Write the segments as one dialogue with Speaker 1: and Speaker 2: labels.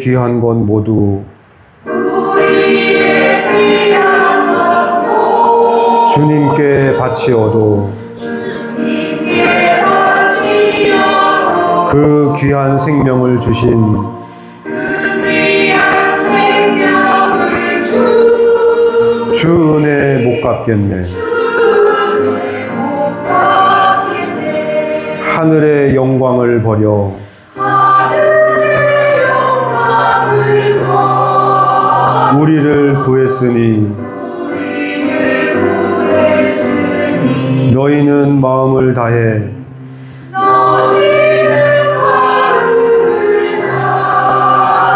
Speaker 1: 귀한 것 모두 주님께 바치어도 그 귀한 생명을 주신 주 은혜 못 갚겠네. 하늘의 영광을 버려 우리를 구했으니 너희는 마음을 다해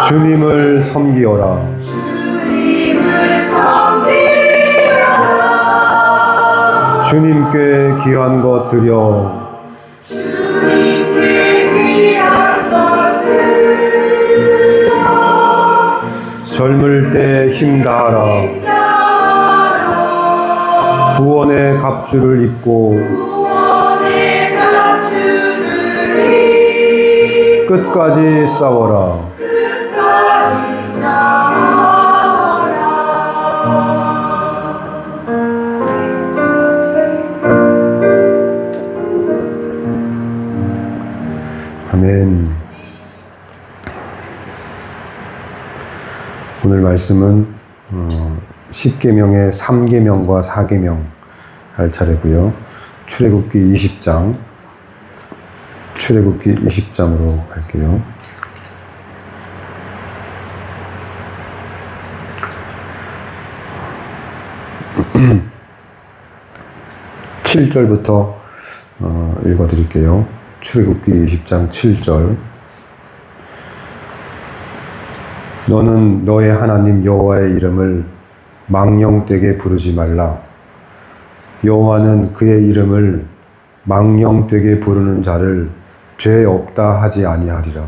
Speaker 1: 주님을 섬기어라. 주님께 귀한 것 드려 젊을 때 힘 다하라. 구원의 갑주를 입고 끝까지 싸워라. 아멘. 오늘 말씀은 10계명의 3계명과 4계명 할 차례고요. 출애굽기 20장, 출애굽기 20장으로 갈게요. (7절부터) 읽어드릴게요. 출애굽기 20장 7절. 너는 너의 하나님 여호와의 이름을 망령되게 부르지 말라. 여호와는 그의 이름을 망령되게 부르는 자를 죄 없다 하지 아니하리라.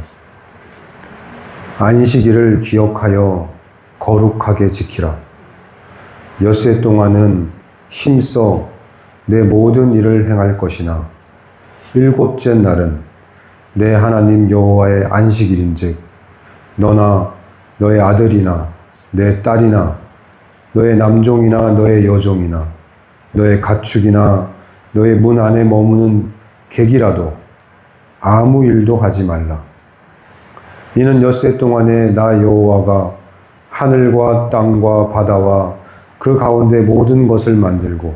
Speaker 1: 안식일을 기억하여 거룩하게 지키라. 엿새 동안은 힘써 내 모든 일을 행할 것이나 일곱째 날은 내 하나님 여호와의 안식일인즉 너나 너의 아들이나 내 딸이나 너의 남종이나 너의 여종이나 너의 가축이나 너의 문 안에 머무는 객이라도 아무 일도 하지 말라. 이는 엿새 동안에 나 여호와가 하늘과 땅과 바다와 그 가운데 모든 것을 만들고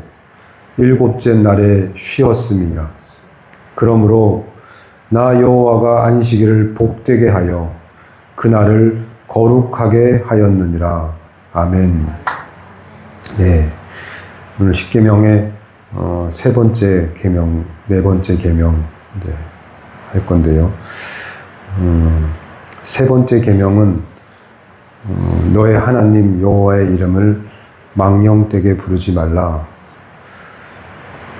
Speaker 1: 일곱째 날에 쉬었음이니라. 그러므로 나 여호와가 안식일을 복되게 하여 그날을 거룩하게 하였느니라. 아멘. 네, 오늘 10계명의 세 번째 계명, 네 번째 계명 할 건데요. 세 번째 계명은 너의 하나님 여호와의 이름을 망령되게 부르지 말라.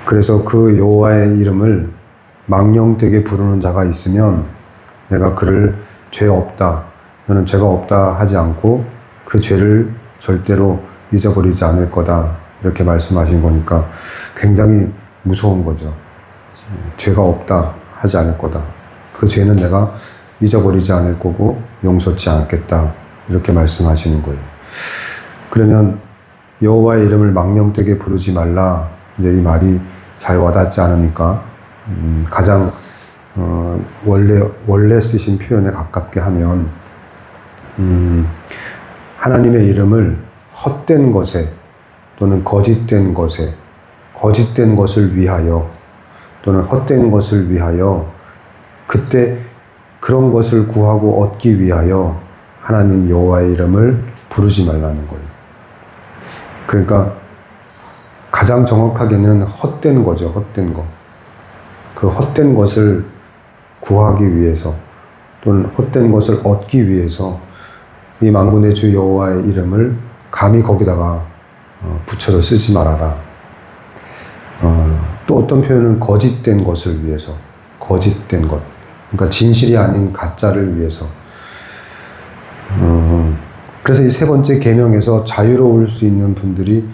Speaker 1: 그래서 그 여호와의 이름을 망령되게 부르는 자가 있으면 내가 그를 죄 없다, 너는 죄가 없다 하지 않고 그 죄를 절대로 잊어버리지 않을 거다, 이렇게 말씀하신 거니까 굉장히 무서운 거죠. 죄가 없다 하지 않을 거다. 그 죄는 내가 잊어버리지 않을 거고 용서치 않겠다, 이렇게 말씀하시는 거예요. 그러면 여호와의 이름을 망령되게 부르지 말라, 이제 이 말이 잘 와닿지 않으니까 가장 원래 쓰신 표현에 가깝게 하면 하나님의 이름을 헛된 것에 또는 거짓된 것에, 거짓된 것을 위하여 또는 헛된 것을 위하여, 그때 그런 것을 구하고 얻기 위하여 하나님 여호와의 이름을 부르지 말라는 거예요. 그러니까 가장 정확하게는 헛된 거죠. 헛된 거. 그 헛된 것을 구하기 위해서 또는 헛된 것을 얻기 위해서 이 만군의 주 여호와의 이름을 감히 거기다가 붙여서 쓰지 말아라. 또 어떤 표현은 거짓된 것을 위해서, 거짓된 것, 그러니까 진실이 아닌 가짜를 위해서. 그래서 이 세 번째 계명에서 자유로울 수 있는 분들이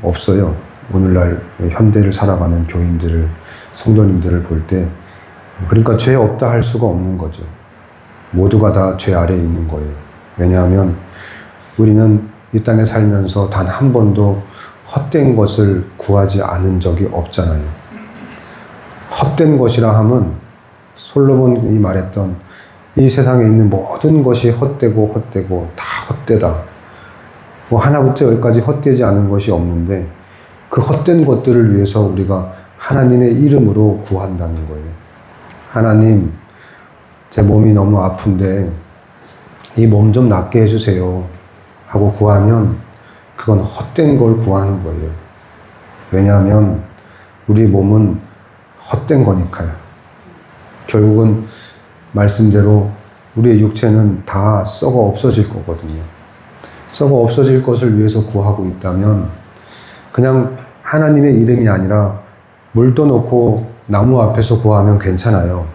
Speaker 1: 없어요. 오늘날 현대를 살아가는 교인들을, 성도님들을 볼 때. 그러니까 죄 없다 할 수가 없는 거죠. 모두가 다 죄 아래에 있는 거예요. 왜냐하면 우리는 이 땅에 살면서 단 한 번도 헛된 것을 구하지 않은 적이 없잖아요. 헛된 것이라 함은 솔로몬이 말했던 이 세상에 있는 모든 것이 헛되고 헛되고 다 헛되다. 뭐 하나부터 열까지 헛되지 않은 것이 없는데 그 헛된 것들을 위해서 우리가 하나님의 이름으로 구한다는 거예요. 하나님, 제 몸이 너무 아픈데 이 몸 좀 낫게 해주세요 하고 구하면 그건 헛된 걸 구하는 거예요. 왜냐하면 우리 몸은 헛된 거니까요. 결국은 말씀대로 우리의 육체는 다 썩어 없어질 거거든요. 썩어 없어질 것을 위해서 구하고 있다면 그냥 하나님의 이름이 아니라 물도 넣고 나무 앞에서 구하면 괜찮아요.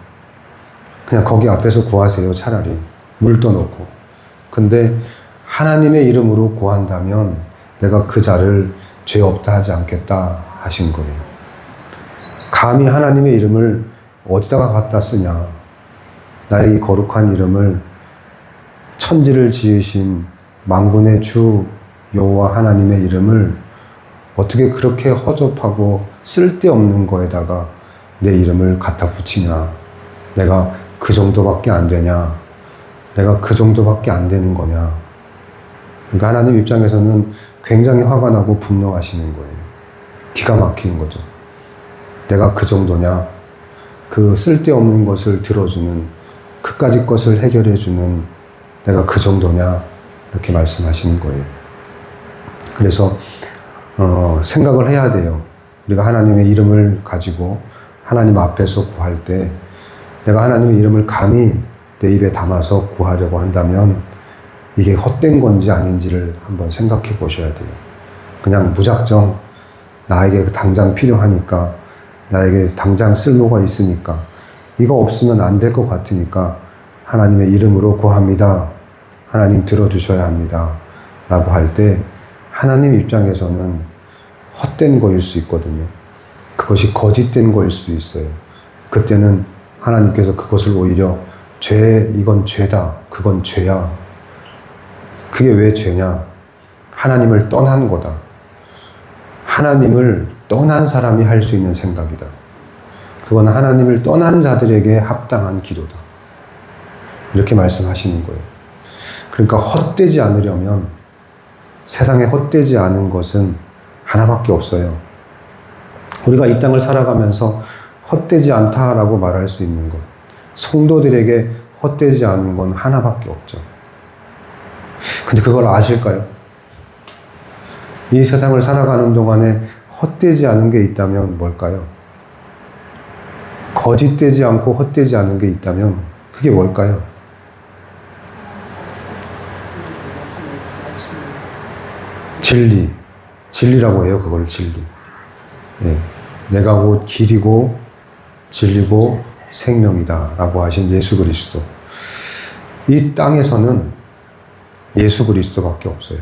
Speaker 1: 그냥 거기 앞에서 구하세요, 차라리. 물도 넣고. 근데 하나님의 이름으로 구한다면 내가 그 자를 죄 없다 하지 않겠다 하신 거예요. 감히 하나님의 이름을 어디다가 갖다 쓰냐. 나의 이 거룩한 이름을 천지를 지으신 만군의 주 여호와 하나님의 이름을 어떻게 그렇게 허접하고 쓸데없는 거에다가 내 이름을 갖다 붙이냐. 내가 그 정도밖에 안 되냐. 내가 그 정도밖에 안 되는 거냐. 그러니까 하나님 입장에서는 굉장히 화가 나고 분노하시는 거예요. 기가 막힌 거죠. 내가 그 정도냐. 그 쓸데없는 것을 들어주는, 그까짓 것을 해결해주는 내가 그 정도냐. 이렇게 말씀하시는 거예요. 그래서 생각을 해야 돼요. 우리가 하나님의 이름을 가지고 하나님 앞에서 구할 때 내가 하나님의 이름을 감히 내 입에 담아서 구하려고 한다면 이게 헛된 건지 아닌지를 한번 생각해 보셔야 돼요. 그냥 무작정 나에게 당장 필요하니까, 나에게 당장 쓸모가 있으니까, 이거 없으면 안 될 것 같으니까 하나님의 이름으로 구합니다. 하나님 들어주셔야 합니다. 라고 할 때 하나님 입장에서는 헛된 거일 수 있거든요. 그것이 거짓된 거일 수도 있어요. 그때는 하나님께서 그것을 오히려 이건 죄다. 그건 죄야. 그게 왜 죄냐? 하나님을 떠난 거다. 하나님을 떠난 사람이 할 수 있는 생각이다. 그건 하나님을 떠난 자들에게 합당한 기도다. 이렇게 말씀하시는 거예요. 그러니까 헛되지 않으려면 세상에 헛되지 않은 것은 하나밖에 없어요. 우리가 이 땅을 살아가면서 헛되지 않다라고 말할 수 있는 것. 성도들에게 헛되지 않은 건 하나밖에 없죠. 근데 그걸 아실까요? 이 세상을 살아가는 동안에 헛되지 않은 게 있다면 뭘까요? 거짓되지 않고 헛되지 않은 게 있다면 그게 뭘까요? 진리라고 해요. 그걸 진리. 예. 내가 곧 길이고 진리고 생명이다 라고 하신 예수 그리스도. 이 땅에서는 예수 그리스도밖에 없어요.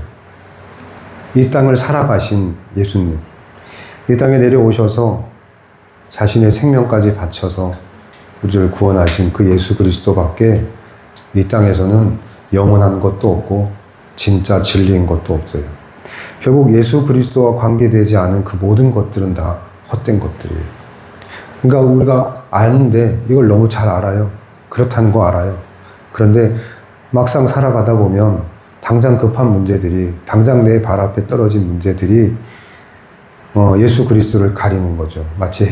Speaker 1: 이 땅을 살아가신 예수님. 이 땅에 내려오셔서 자신의 생명까지 바쳐서 우리를 구원하신 그 예수 그리스도밖에 이 땅에서는 영원한 것도 없고 진짜 진리인 것도 없어요. 결국 예수 그리스도와 관계되지 않은 그 모든 것들은 다 헛된 것들이에요. 그러니까 우리가 아는데 이걸 너무 잘 알아요. 그렇다는 거 알아요. 그런데 막상 살아가다 보면 당장 급한 문제들이, 당장 내 발 앞에 떨어진 문제들이 예수 그리스도를 가리는 거죠. 마치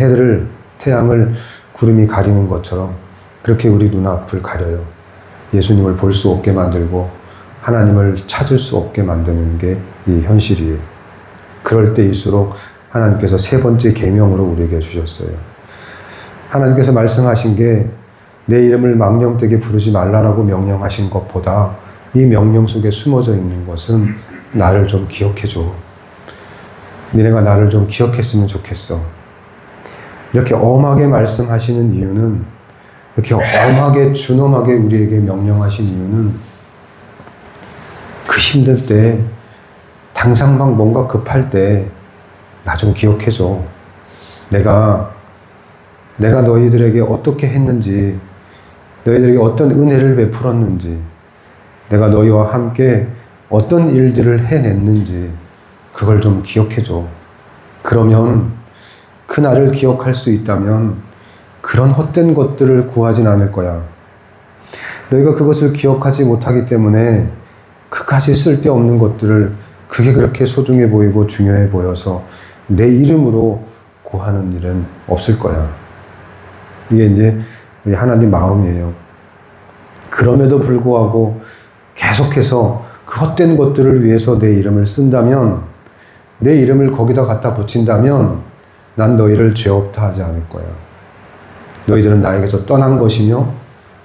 Speaker 1: 태양을 구름이 가리는 것처럼 그렇게 우리 눈앞을 가려요. 예수님을 볼 수 없게 만들고 하나님을 찾을 수 없게 만드는 게 이 현실이에요. 그럴 때일수록 하나님께서 세 번째 계명으로 우리에게 주셨어요. 하나님께서 말씀하신 게 내 이름을 망령되게 부르지 말라라고 명령하신 것보다 이 명령 속에 숨어져 있는 것은 나를 좀 기억해줘. 니네가 나를 좀 기억했으면 좋겠어. 이렇게 엄하게 말씀하시는 이유는, 이렇게 엄하게 준엄하게 우리에게 명령하신 이유는 그 힘들 때, 당장 막 뭔가 급할 때 나 좀 기억해줘. 내가 너희들에게 어떻게 했는지, 너희들에게 어떤 은혜를 베풀었는지, 내가 너희와 함께 어떤 일들을 해냈는지 그걸 좀 기억해줘. 그러면 그날을 기억할 수 있다면 그런 헛된 것들을 구하진 않을 거야. 너희가 그것을 기억하지 못하기 때문에 그까지 쓸데없는 것들을 그게 그렇게 소중해 보이고 중요해 보여서 내 이름으로 구하는 일은 없을 거야. 이게 이제 우리 하나님 마음이에요. 그럼에도 불구하고 계속해서 그 헛된 것들을 위해서 내 이름을 쓴다면, 내 이름을 거기다 갖다 붙인다면 난 너희를 죄 없다 하지 않을 거야. 너희들은 나에게서 떠난 것이며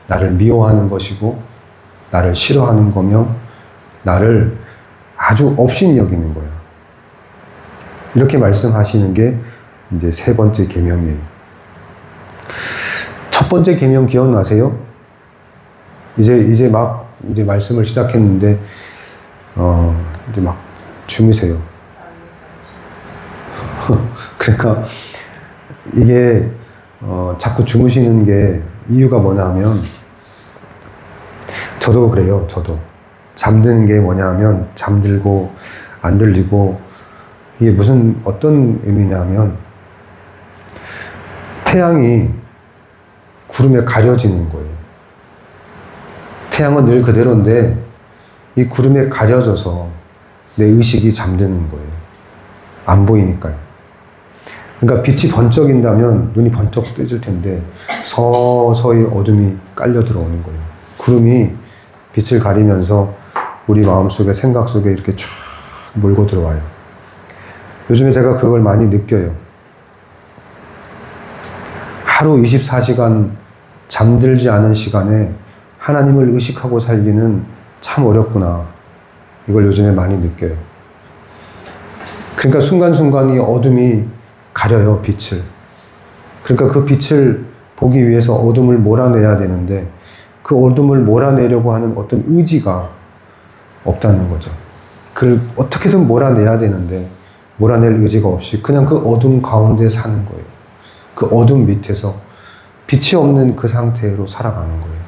Speaker 1: 나를 미워하는 것이고 나를 싫어하는 거며 나를 아주 업신 여기는 거야. 이렇게 말씀하시는 게 이제 세 번째 계명이에요. 첫 번째 계명 기억나세요? 이제 말씀을 시작했는데 이제 막 주무세요. 그러니까 이게 자꾸 주무시는 게 이유가 뭐냐 하면, 저도 그래요. 저도 잠드는 게 뭐냐 하면, 잠들고 안 들리고, 이게 어떤 의미냐 하면, 태양이 구름에 가려지는 거예요. 태양은 늘 그대로인데 이 구름에 가려져서 내 의식이 잠드는 거예요. 안 보이니까요. 그러니까 빛이 번쩍인다면 눈이 번쩍 뜨질 텐데 서서히 어둠이 깔려 들어오는 거예요. 구름이 빛을 가리면서 우리 마음속에, 생각 속에 이렇게 쫙 몰고 들어와요. 요즘에 제가 그걸 많이 느껴요. 하루 24시간 잠들지 않은 시간에 하나님을 의식하고 살기는 참 어렵구나. 이걸 요즘에 많이 느껴요. 그러니까 순간순간 이 어둠이 가려요, 빛을. 그러니까 그 빛을 보기 위해서 어둠을 몰아내야 되는데 그 어둠을 몰아내려고 하는 어떤 의지가 없다는 거죠. 그걸 어떻게든 몰아내야 되는데 몰아낼 의지가 없이 그냥 그 어둠 가운데 사는 거예요. 그 어둠 밑에서 빛이 없는 그 상태로 살아가는 거예요.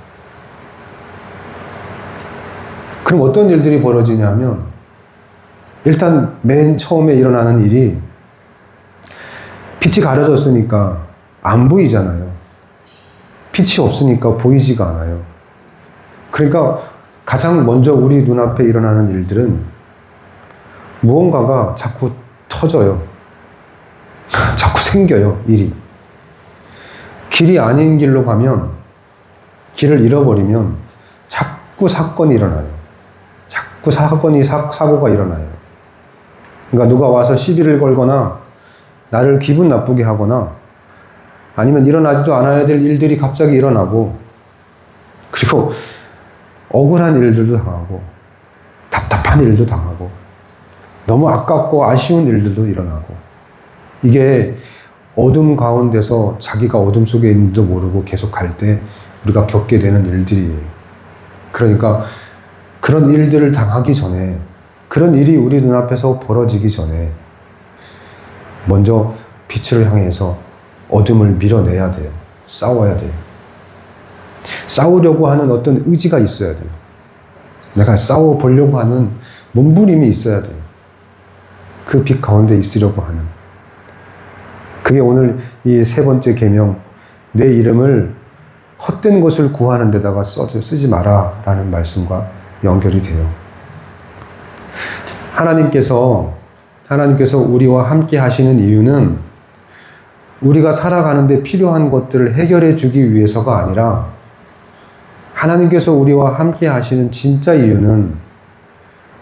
Speaker 1: 그럼 어떤 일들이 벌어지냐면, 일단 맨 처음에 일어나는 일이 빛이 가려졌으니까 안 보이잖아요. 빛이 없으니까 보이지가 않아요. 그러니까 가장 먼저 우리 눈앞에 일어나는 일들은 무언가가 자꾸 터져요. 자꾸 생겨요, 일이. 길이 아닌 길로 가면, 길을 잃어버리면 자꾸 사건이 일어나요. 자꾸 사고가 일어나요. 그러니까 누가 와서 시비를 걸거나 나를 기분 나쁘게 하거나 아니면 일어나지도 않아야 될 일들이 갑자기 일어나고, 그리고 억울한 일들도 당하고 답답한 일도 당하고 너무 아깝고 아쉬운 일들도 일어나고, 이게 어둠 가운데서 자기가 어둠 속에 있는지도 모르고 계속 갈 때 우리가 겪게 되는 일들이에요. 그러니까 그런 일들을 당하기 전에, 그런 일이 우리 눈앞에서 벌어지기 전에 먼저 빛을 향해서 어둠을 밀어내야 돼요. 싸워야 돼요. 싸우려고 하는 어떤 의지가 있어야 돼요. 내가 싸워보려고 하는 몸부림이 있어야 돼요. 그 빛 가운데 있으려고 하는. 그게 오늘 이 세 번째 계명, 내 이름을 헛된 것을 구하는 데다가 쓰지 마라 라는 말씀과 연결이 돼요. 하나님께서 우리와 함께 하시는 이유는 우리가 살아가는데 필요한 것들을 해결해 주기 위해서가 아니라, 하나님께서 우리와 함께 하시는 진짜 이유는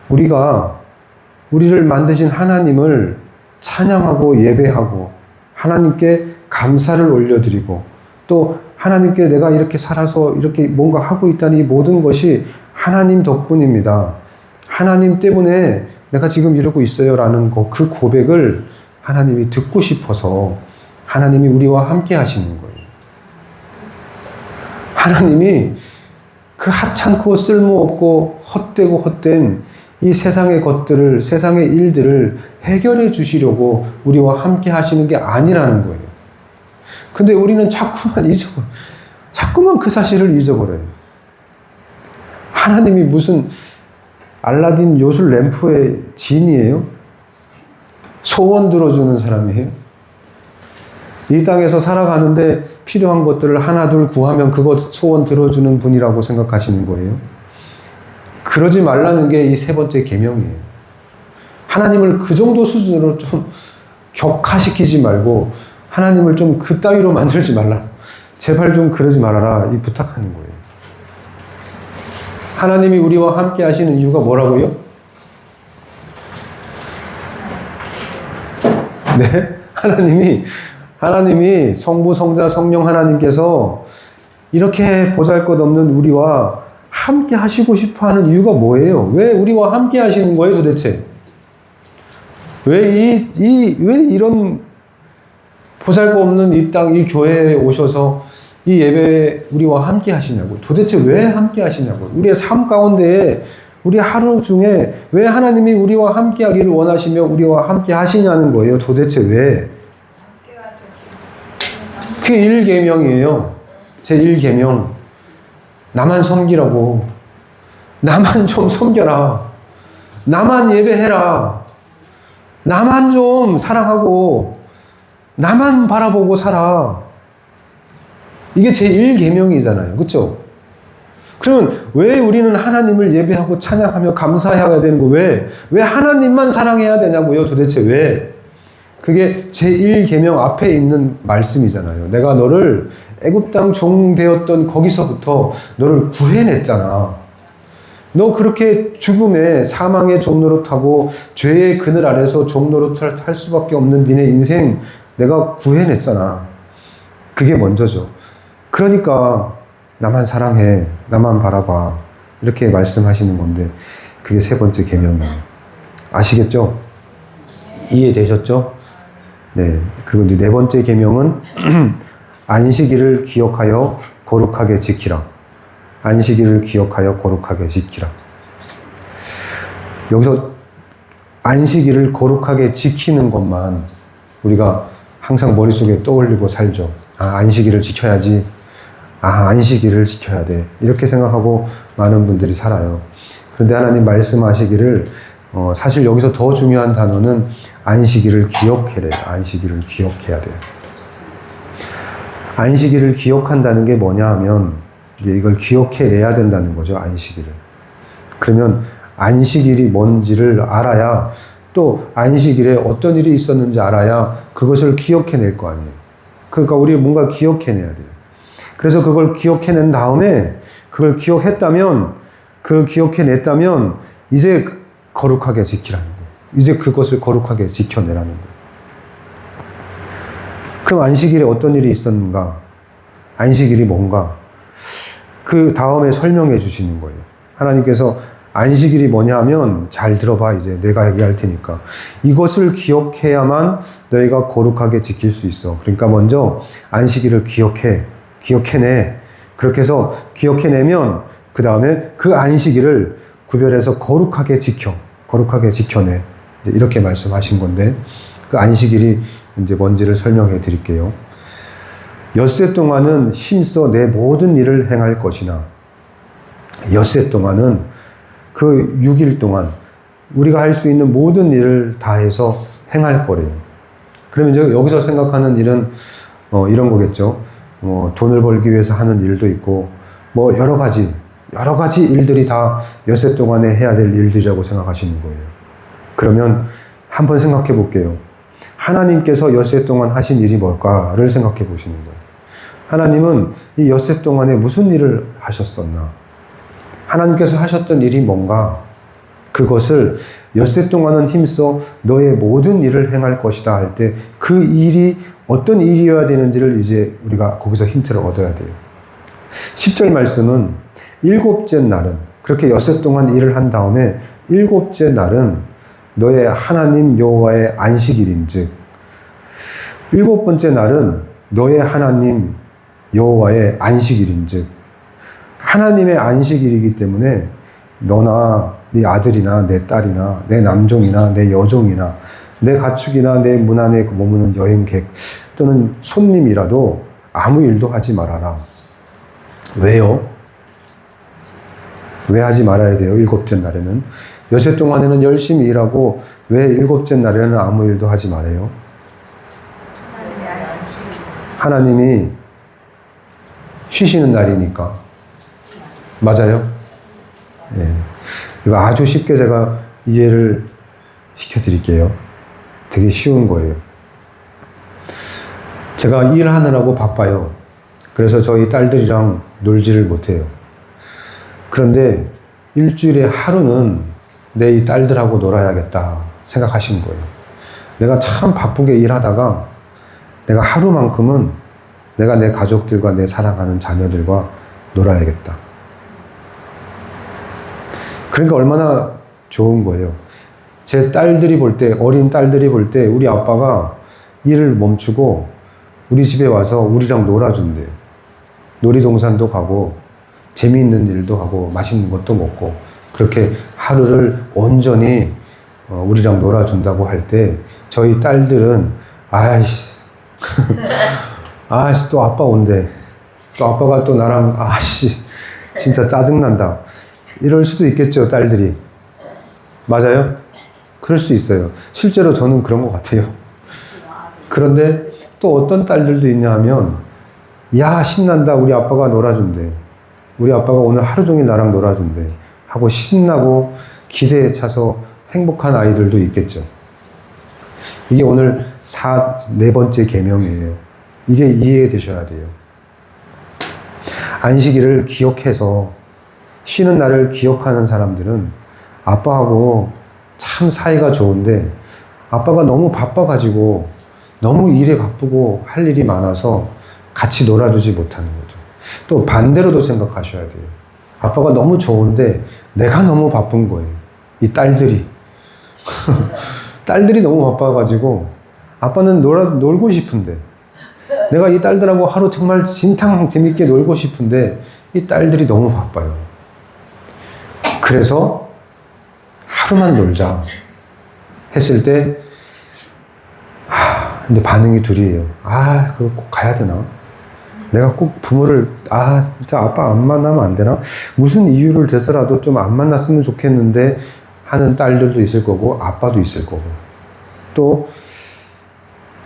Speaker 1: 우리를 만드신 하나님을 찬양하고 예배하고 하나님께 감사를 올려드리고, 또 하나님께 내가 이렇게 살아서 이렇게 뭔가 하고 있다는 이 모든 것이 하나님 덕분입니다. 하나님 때문에 내가 지금 이러고 있어요 라는 그 고백을 하나님이 듣고 싶어서 하나님이 우리와 함께 하시는 거예요. 하나님이 그 하찮고 쓸모없고 헛되고 헛된 이 세상의 것들을, 세상의 일들을 해결해 주시려고 우리와 함께 하시는 게 아니라는 거예요. 근데 우리는 자꾸만 그 사실을 잊어버려요. 하나님이 무슨 알라딘 요술 램프의 진이에요? 소원 들어주는 사람이에요? 이 땅에서 살아가는데 필요한 것들을 하나 둘 구하면 그것 소원 들어주는 분이라고 생각하시는 거예요? 그러지 말라는 게 이 세 번째 계명이에요. 하나님을 그 정도 수준으로 좀 격화시키지 말고 하나님을 좀 그따위로 만들지 말라. 제발 좀 그러지 말아라. 이 부탁하는 거예요. 하나님이 우리와 함께 하시는 이유가 뭐라고요? 네? 하나님이 성부, 성자, 성령 하나님께서 이렇게 보잘것없는 우리와 함께 하시고 싶어 하는 이유가 뭐예요? 왜 우리와 함께 하시는 거예요, 도대체? 왜 이런 보잘것없는 이 땅, 이 교회에 오셔서 이 예배에 우리와 함께 하시냐고. 도대체 왜 함께 하시냐고. 우리의 삶 가운데에 우리 하루 중에 왜 하나님이 우리와 함께 하기를 원하시며 우리와 함께 하시냐는 거예요. 도대체 왜? 그게 1계명이에요. 제 1계명. 나만 섬기라고. 나만 좀 섬겨라. 나만 예배해라. 나만 좀 사랑하고 나만 바라보고 살아. 이게 제 1계명이잖아요. 그렇죠? 그러면 왜 우리는 하나님을 예배하고 찬양하며 감사해야 되는 거? 왜 하나님만 사랑해야 되냐고요? 도대체 왜? 그게 제 1계명 앞에 있는 말씀이잖아요. 내가 너를 애굽 땅 종 되었던 거기서부터 너를 구해냈잖아. 너 그렇게 죽음의 사망의 종노릇하고 죄의 그늘 아래서 종노릇을 할 수밖에 없는 니네 인생 내가 구해냈잖아. 그게 먼저죠. 그러니까 나만 사랑해, 나만 바라봐 이렇게 말씀하시는 건데 그게 세 번째 계명이에요. 아시겠죠? 이해되셨죠? 네. 그리고 이제 네 번째 계명은 안식일을 기억하여 거룩하게 지키라. 안식일을 기억하여 거룩하게 지키라. 여기서 안식일을 거룩하게 지키는 것만 우리가 항상 머릿속에 떠올리고 살죠. 아, 안식일을 지켜야지. 아, 안식일을 지켜야 돼. 이렇게 생각하고 많은 분들이 살아요. 그런데 하나님 말씀하시기를 사실 여기서 더 중요한 단어는 안식일을 기억해래요. 안식일을 기억해야 돼요. 안식일을 기억한다는 게 뭐냐 하면 이제 이걸 기억해내야 된다는 거죠. 안식일을. 그러면 안식일이 뭔지를 알아야 또 안식일에 어떤 일이 있었는지 알아야 그것을 기억해낼 거 아니에요. 그러니까 우리 뭔가 기억해내야 돼요. 그래서 그걸 기억해낸 다음에 그걸 기억해냈다면 이제 거룩하게 지키라는 거예요. 이제 그것을 거룩하게 지켜내라는 거예요. 그럼 안식일에 어떤 일이 있었는가? 안식일이 뭔가? 그 다음에 설명해 주시는 거예요. 하나님께서 안식일이 뭐냐 하면 잘 들어봐. 이제 내가 얘기할 테니까. 이것을 기억해야만 너희가 거룩하게 지킬 수 있어. 그러니까 먼저 안식일을 기억해내. 그렇게 해서 기억해내면 그 다음에 그 안식일을 구별해서 거룩하게 지켜내. 이렇게 말씀하신 건데 그 안식일이 이제 뭔지를 설명해 드릴게요. 엿새 동안은 힘써 내 모든 일을 행할 것이나 엿새 동안은 그 6일 동안 우리가 할 수 있는 모든 일을 다해서 행할 거래요. 그러면 이제 여기서 생각하는 일은 이런 거겠죠. 돈을 벌기 위해서 하는 일도 있고 뭐 여러 가지 일들이 다 엿새 동안에 해야 될 일들이라고 생각하시는 거예요. 그러면 한번 생각해 볼게요. 하나님께서 엿새 동안 하신 일이 뭘까를 생각해 보시는 거예요. 하나님은 이 엿새 동안에 무슨 일을 하셨었나? 하나님께서 하셨던 일이 뭔가? 그것을 엿새 동안은 힘써 너의 모든 일을 행할 것이다 할 때 그 일이 어떤 일이어야 되는지를 이제 우리가 거기서 힌트를 얻어야 돼요. 10절 말씀은 일곱째 날은 그렇게 엿새 동안 일을 한 다음에 일곱째 날은 너의 하나님 여호와의 안식일인즉 일곱 번째 날은 너의 하나님 여호와의 안식일인즉 하나님의 안식일이기 때문에 너나 네 아들이나 내 딸이나 내 남종이나 내 여종이나 내 가축이나 내 문 안에 머무는 여행객 또는 손님이라도 아무 일도 하지 말아라. 왜요? 왜 하지 말아야 돼요? 일곱째 날에는. 여섯 동안에는 열심히 일하고 왜 일곱째 날에는 아무 일도 하지 말아요? 하나님이 쉬시는 날이니까. 맞아요? 예. 이거 아주 쉽게 제가 이해를 시켜드릴게요. 되게 쉬운 거예요. 제가 일하느라고 바빠요. 그래서 저희 딸들이랑 놀지를 못해요. 그런데 일주일에 하루는 내 이 딸들하고 놀아야겠다 생각하신 거예요. 내가 참 바쁘게 일하다가 내가 하루만큼은 내가 내 가족들과 내 사랑하는 자녀들과 놀아야겠다. 그러니까 얼마나 좋은 거예요. 제 딸들이 볼 때, 어린 딸들이 볼 때 우리 아빠가 일을 멈추고 우리 집에 와서 우리랑 놀아준대요. 놀이동산도 가고 재미있는 일도 하고 맛있는 것도 먹고 그렇게 하루를 온전히 우리랑 놀아준다고 할 때 저희 딸들은 아이씨 아이씨 또 아빠 온대. 또 아빠가 또 나랑 아씨 진짜 짜증난다. 이럴 수도 있겠죠, 딸들이. 맞아요? 그럴 수 있어요. 실제로 저는 그런 것 같아요. 그런데 또 어떤 딸들도 있냐 하면 야 신난다. 우리 아빠가 놀아준대. 우리 아빠가 오늘 하루 종일 나랑 놀아준대. 하고 신나고 기대에 차서 행복한 아이들도 있겠죠. 이게 오늘 네 번째 계명이에요. 이게 이해되셔야 돼요. 안식일을 기억해서 쉬는 날을 기억하는 사람들은 아빠하고 참 사이가 좋은데 아빠가 너무 바빠가지고 너무 일에 바쁘고 할 일이 많아서 같이 놀아주지 못하는 거죠. 또 반대로도 생각하셔야 돼요. 아빠가 너무 좋은데 내가 너무 바쁜 거예요. 이 딸들이. 딸들이 너무 바빠가지고 아빠는 놀고 싶은데 내가 이 딸들하고 하루 정말 진탕 재밌게 놀고 싶은데 이 딸들이 너무 바빠요. 그래서 하루만 놀자 했을 때 근데 반응이 둘이에요. 그거 꼭 가야 되나? 내가 꼭 부모를 진짜 아빠 안 만나면 안 되나? 무슨 이유를 대서라도 좀 안 만났으면 좋겠는데 하는 딸들도 있을 거고 아빠도 있을 거고 또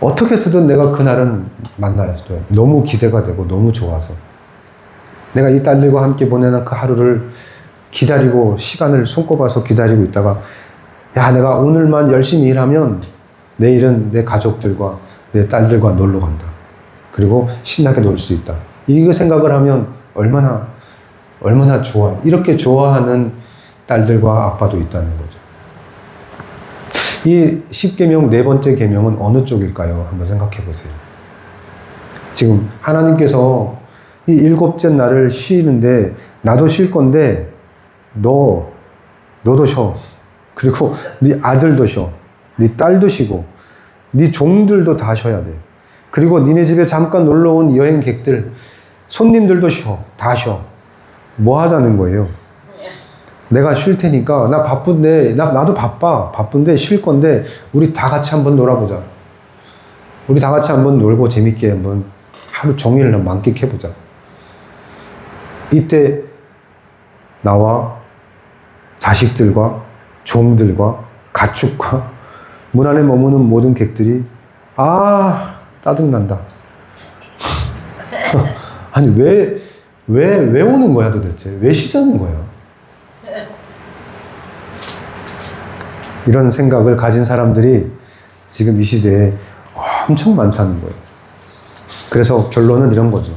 Speaker 1: 어떻게 해서든 내가 그날은 만나야죠. 너무 기대가 되고 너무 좋아서 내가 이 딸들과 함께 보내는 그 하루를 기다리고 시간을 손꼽아서 기다리고 있다가 야 내가 오늘만 열심히 일하면 내일은 내 가족들과 내 딸들과 놀러 간다. 그리고 신나게 놀 수 있다. 이거 생각을 하면 얼마나 좋아. 이렇게 좋아하는 딸들과 아빠도 있다는 거죠. 이 10계명 네 번째 계명은 어느 쪽일까요? 한번 생각해 보세요. 지금 하나님께서 이 일곱째 날을 쉬는데 나도 쉴 건데 너도 쉬어. 그리고 네 아들도 쉬어. 네 딸도 쉬고 네 종들도 다 쉬어야 돼. 그리고 니네 집에 잠깐 놀러 온 여행객들 손님들도 쉬어. 다 쉬어. 뭐 하자는 거예요? 내가 쉴 테니까 나 바쁜데 나도 바쁜데 쉴 건데 우리 다 같이 한번 놀아보자. 우리 다 같이 한번 놀고 재밌게 한번 하루 종일 만끽해보자. 이때 나와 자식들과 종들과 가축과 문 안에 머무는 모든 객들이 짜증난다. 아니 왜 오는 거야 도대체? 왜 쉬자는 거야? 이런 생각을 가진 사람들이 지금 이 시대에 엄청 많다는 거예요. 그래서 결론은 이런 거죠.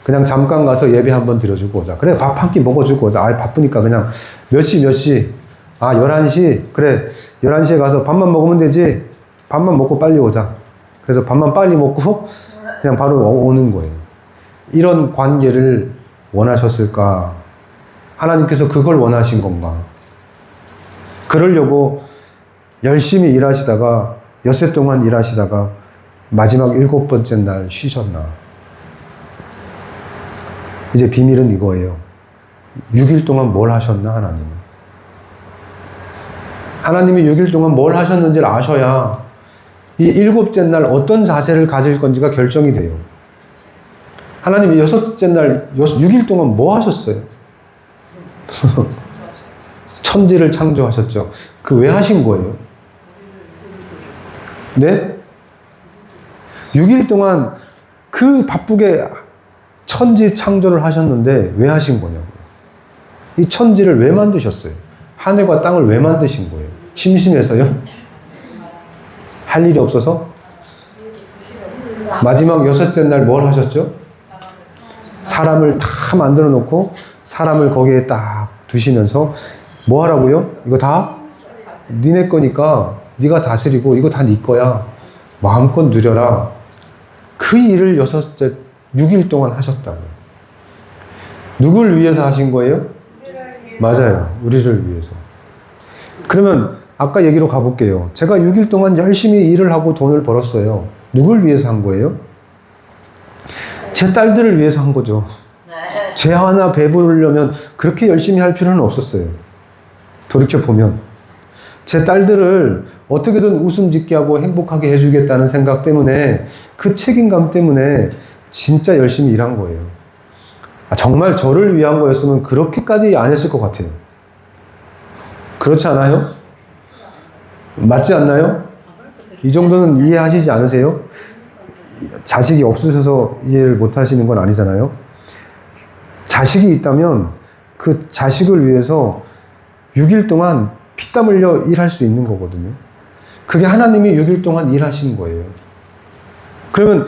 Speaker 1: 그냥 잠깐 가서 예배 한번 드려주고 오자. 그래, 밥 한 끼 먹어주고 오자. 바쁘니까 그냥 몇 시? 11시? 그래, 11시에 가서 밥만 먹으면 되지. 밥만 먹고 빨리 오자. 그래서 밥만 빨리 먹고 그냥 바로 오는 거예요. 이런 관계를 원하셨을까? 하나님께서 그걸 원하신 건가? 그러려고 열심히 일하시다가 엿새 동안 일하시다가 마지막 7번째 날 쉬셨나? 이제 비밀은 이거예요. 6일 동안 뭘 하셨나 하나님은? 하나님이 6일 동안 뭘 하셨는지를 아셔야 이 7째 날 어떤 자세를 가질 건지가 결정이 돼요. 하나님이 6째 날 6일 동안 뭐 하셨어요? 천지를 창조하셨죠. 그 왜 하신 거예요? 네? 6일 동안 그 바쁘게 천지 창조를 하셨는데 왜 하신 거냐고요. 이 천지를 왜 만드셨어요? 하늘과 땅을 왜 만드신 거예요? 심심해서요? 할 일이 없어서? 마지막 여섯째 날 뭘 하셨죠? 사람을 다 만들어 놓고 사람을 거기에 딱 두시면서 뭐 하라고요? 이거 다 니네 거니까 네가 다스리고 이거 다 네 거야. 마음껏 누려라. 그 일을 6일 동안 하셨다고요. 누굴 위해서 하신 거예요? 맞아요. 우리를 위해서. 그러면 아까 얘기로 가볼게요. 제가 6일 동안 열심히 일을 하고 돈을 벌었어요. 누굴 위해서 한 거예요? 제 딸들을 위해서 한 거죠. 제 하나 배부르려면 그렇게 열심히 할 필요는 없었어요. 돌이켜보면. 제 딸들을 어떻게든 웃음 짓게 하고 행복하게 해주겠다는 생각 때문에, 그 책임감 때문에 진짜 열심히 일한 거예요. 정말 저를 위한 거였으면 그렇게까지 안 했을 것 같아요. 그렇지 않아요? 맞지 않나요? 이 정도는 이해하시지 않으세요? 자식이 없으셔서 이해를 못 하시는 건 아니잖아요? 자식이 있다면 그 자식을 위해서 6일 동안 피땀 흘려 일할 수 있는 거거든요. 그게 하나님이 6일 동안 일하신 거예요. 그러면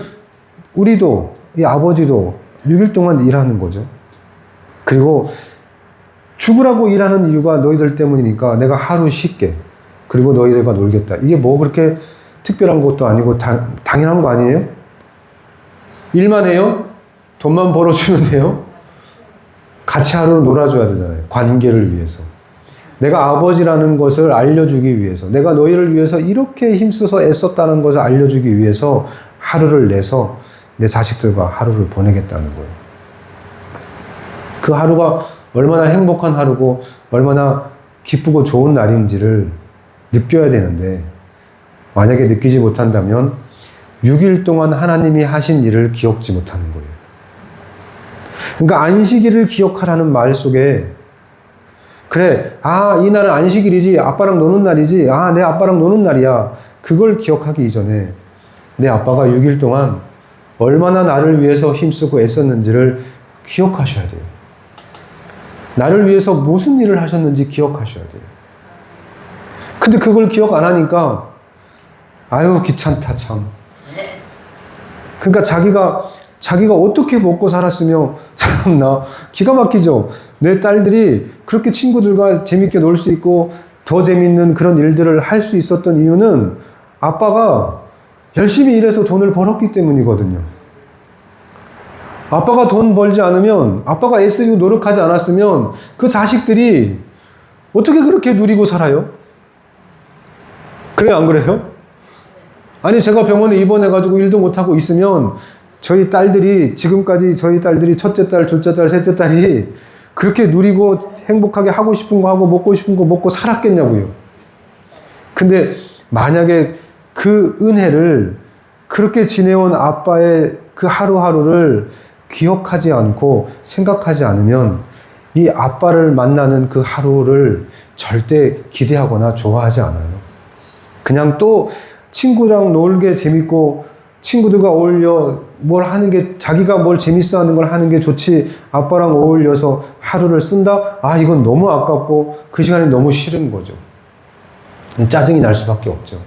Speaker 1: 우리도, 이 아버지도 6일 동안 일하는 거죠. 그리고 죽으라고 일하는 이유가 너희들 때문이니까 내가 하루 쉴게. 그리고 너희들과 놀겠다. 이게 뭐 그렇게 특별한 것도 아니고 당연한 거 아니에요? 일만 해요? 돈만 벌어주면 돼요? 같이 하루 놀아줘야 되잖아요. 관계를 위해서. 내가 아버지라는 것을 알려주기 위해서, 내가 너희를 위해서 이렇게 힘써서 애썼다는 것을 알려주기 위해서 하루를 내서 내 자식들과 하루를 보내겠다는 거예요. 그 하루가 얼마나 행복한 하루고 얼마나 기쁘고 좋은 날인지를 느껴야 되는데, 만약에 느끼지 못한다면 6일 동안 하나님이 하신 일을 기억지 못하는 거예요. 그러니까 안식일을 기억하라는 말 속에, 그래, 이 날은 안식일이지, 아빠랑 노는 날이지, 내 아빠랑 노는 날이야. 그걸 기억하기 이전에 내 아빠가 6일 동안 얼마나 나를 위해서 힘쓰고 애썼는지를 기억하셔야 돼요. 나를 위해서 무슨 일을 하셨는지 기억하셔야 돼요. 근데 그걸 기억 안 하니까 아유 귀찮다 참. 그러니까 자기가 어떻게 먹고 살았으며, 참나 기가 막히죠. 내 딸들이 그렇게 친구들과 재밌게 놀 수 있고 더 재밌는 그런 일들을 할 수 있었던 이유는 아빠가 열심히 일해서 돈을 벌었기 때문이거든요. 아빠가 돈 벌지 않으면, 아빠가 애쓰고 노력하지 않았으면 그 자식들이 어떻게 그렇게 누리고 살아요? 그래요, 안 그래요? 아니, 제가 병원에 입원해가지고 일도 못하고 있으면 저희 딸들이, 지금까지 저희 딸들이 첫째 딸, 둘째 딸, 셋째 딸이 그렇게 누리고 행복하게 하고 싶은 거 하고 먹고 싶은 거 먹고 살았겠냐고요. 근데 만약에 그 은혜를, 그렇게 지내온 아빠의 그 하루하루를 기억하지 않고 생각하지 않으면 이 아빠를 만나는 그 하루를 절대 기대하거나 좋아하지 않아요. 그냥 또 친구랑 놀게 재밌고 친구들과 어울려 뭘 하는 게, 자기가 뭘 재밌어 하는 걸 하는 게 좋지, 아빠랑 어울려서 하루를 쓴다? 이건 너무 아깝고 그 시간이 너무 싫은 거죠. 짜증이 날 수밖에 없죠.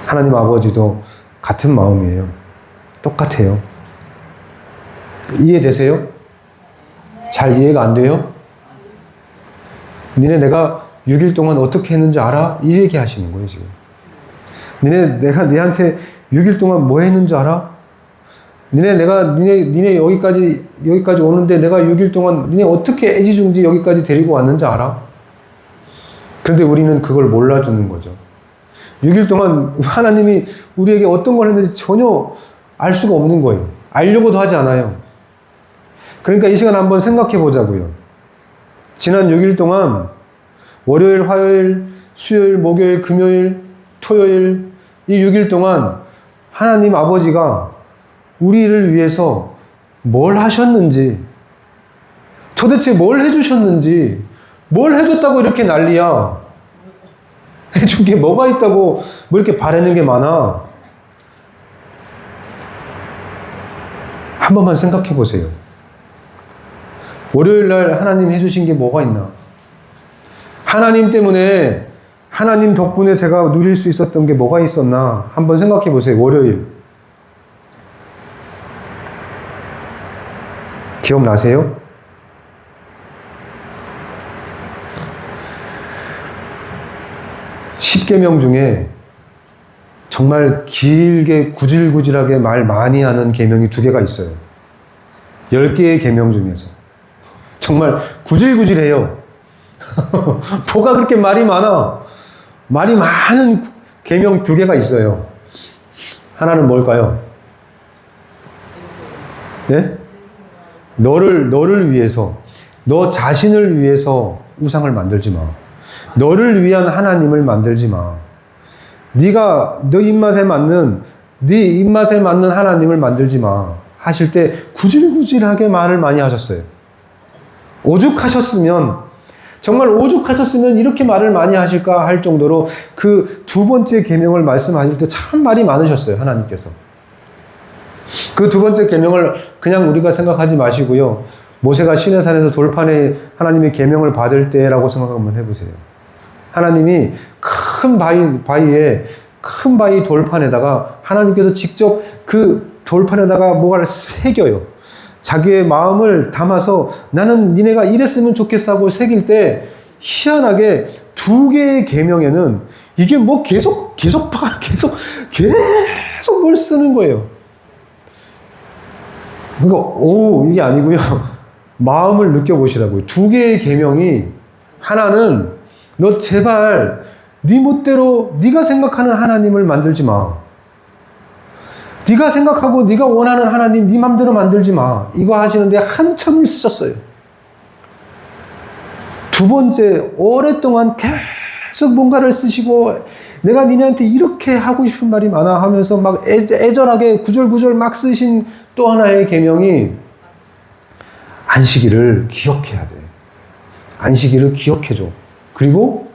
Speaker 1: 하나님 아버지도 같은 마음이에요. 똑같아요. 이해되세요? 잘 이해가 안 돼요? 니네 내가 6일 동안 어떻게 했는지 알아? 이 얘기 하시는 거예요, 지금. 내가 니한테 6일 동안 뭐 했는지 알아? 니네 여기까지 오는데 내가 6일 동안 니네 어떻게 애지중지 여기까지 데리고 왔는지 알아? 그런데 우리는 그걸 몰라주는 거죠. 6일 동안 하나님이 우리에게 어떤 걸 했는지 전혀 알 수가 없는 거예요. 알려고도 하지 않아요. 그러니까 이 시간 한번 생각해 보자고요. 지난 6일 동안 월요일, 화요일, 수요일, 목요일, 금요일, 토요일, 이 6일 동안 하나님 아버지가 우리를 위해서 뭘 하셨는지, 도대체 뭘 해주셨는지, 뭘 해줬다고 이렇게 난리야. 해준 게 뭐가 있다고 뭐 이렇게 바라는 게 많아. 한 번만 생각해 보세요. 월요일 날 하나님 해주신 게 뭐가 있나? 하나님 때문에, 하나님 덕분에 제가 누릴 수 있었던 게 뭐가 있었나? 한번 생각해 보세요. 월요일. 기억나세요? 십계명 중에 정말 길게 구질구질하게 말 많이 하는 계명이 2개가 있어요. 10개의 계명 중에서. 정말 구질구질해요. 뭐가 그렇게 말이 많아? 말이 많은 계명 2개가 있어요. 하나는 뭘까요? 네? 너를 위해서, 너 자신을 위해서 우상을 만들지 마. 너를 위한 하나님을 만들지 마. 네가 너 입맛에 맞는, 네 입맛에 맞는 하나님을 만들지 마. 하실 때 구질구질하게 말을 많이 하셨어요. 오죽하셨으면, 정말 오죽하셨으면 이렇게 말을 많이 하실까 할 정도로 그 2번째 계명을 말씀하실 때 참 말이 많으셨어요. 하나님께서. 그 2번째 계명을 그냥 우리가 생각하지 마시고요. 모세가 시내산에서 돌판에 하나님의 계명을 받을 때라고 생각 한번 해보세요. 하나님이 큰 바위에 큰 바위 돌판에다가 하나님께서 직접 그 돌판에다가 뭐가를 새겨요. 자기의 마음을 담아서 나는 니네가 이랬으면 좋겠어 하고 새길 때 희한하게 2개의 계명에는 이게 뭐 계속 뭘 쓰는 거예요. 그러니까 이게 아니고요. 마음을 느껴보시라고요. 2개의 계명이, 하나는 너 제발 네 멋대로 네가 생각하는 하나님을 만들지 마. 네가 생각하고 네가 원하는 하나님 네 맘대로 만들지 마. 이거 하시는데 한참을 쓰셨어요. 2번째, 오랫동안 계속 뭔가를 쓰시고 내가 니네한테 이렇게 하고 싶은 말이 많아 하면서 막 애절하게 구절구절 막 쓰신 또 하나의 계명이 안식일을 기억해야 돼. 안식일을 기억해줘. 그리고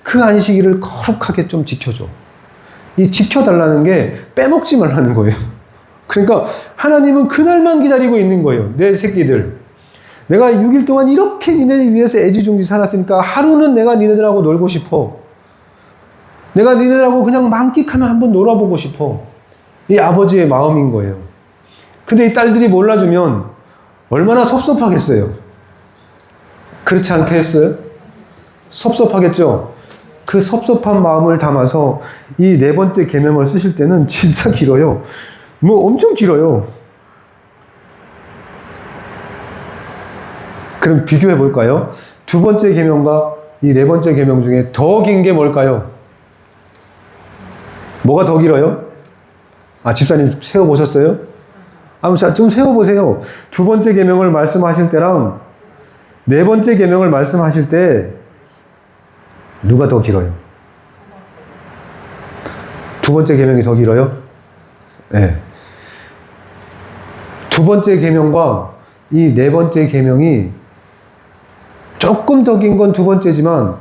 Speaker 1: 그 안식일을 거룩하게 좀 지켜줘. 이 지켜달라는 게 빼먹지 말라는 거예요. 그러니까 하나님은 그날만 기다리고 있는 거예요. 내 새끼들. 내가 6일 동안 이렇게 니네 위해서 애지중지 살았으니까 하루는 내가 니네들하고 놀고 싶어. 내가 니네들하고 그냥 만끽하면 한번 놀아보고 싶어. 이 아버지의 마음인 거예요. 근데 이 딸들이 몰라주면 얼마나 섭섭하겠어요. 그렇지 않겠어요? 섭섭하겠죠? 그 섭섭한 마음을 담아서 이 4번째 계명을 쓰실 때는 진짜 길어요. 뭐 엄청 길어요. 그럼 비교해 볼까요? 2번째 계명과 이 4번째 계명 중에 더 긴 게 뭘까요? 뭐가 더 길어요? 집사님 세워보셨어요? 좀 세워보세요. 2번째 계명을 말씀하실 때랑 4번째 계명을 말씀하실 때 누가 더 길어요? 2번째 계명이 더 길어요? 네. 2번째 계명과 이 4번째 계명이 조금 더 긴 건 2번째지만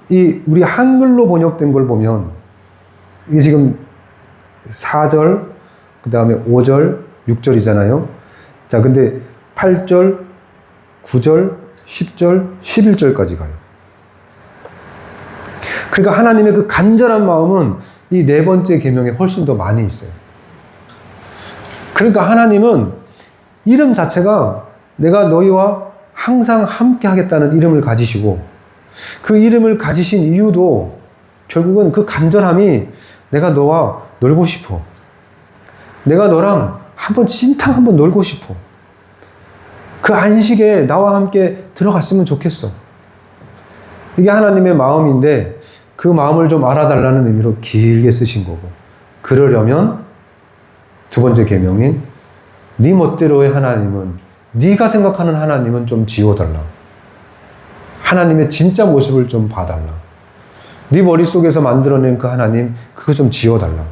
Speaker 1: 이 우리 한글로 번역된 걸 보면 이게 지금 4절, 그 다음에 5절, 6절이잖아요. 자, 근데 8절, 9절, 10절, 11절까지 가요. 그러니까 하나님의 그 간절한 마음은 이 4번째 계명에 훨씬 더 많이 있어요. 그러니까 하나님은 이름 자체가 내가 너희와 항상 함께 하겠다는 이름을 가지시고 그 이름을 가지신 이유도 결국은 그 간절함이 내가 너와 놀고 싶어. 내가 너랑 진탕 한번 놀고 싶어. 그 안식에 나와 함께 들어갔으면 좋겠어. 이게 하나님의 마음인데 그 마음을 좀 알아달라는 의미로 길게 쓰신 거고, 그러려면 2번째 계명인 네 멋대로의 하나님은, 네가 생각하는 하나님은 좀 지워달라. 하나님의 진짜 모습을 좀 봐달라. 네 머릿속에서 만들어낸 그 하나님, 그거 좀 지워달라.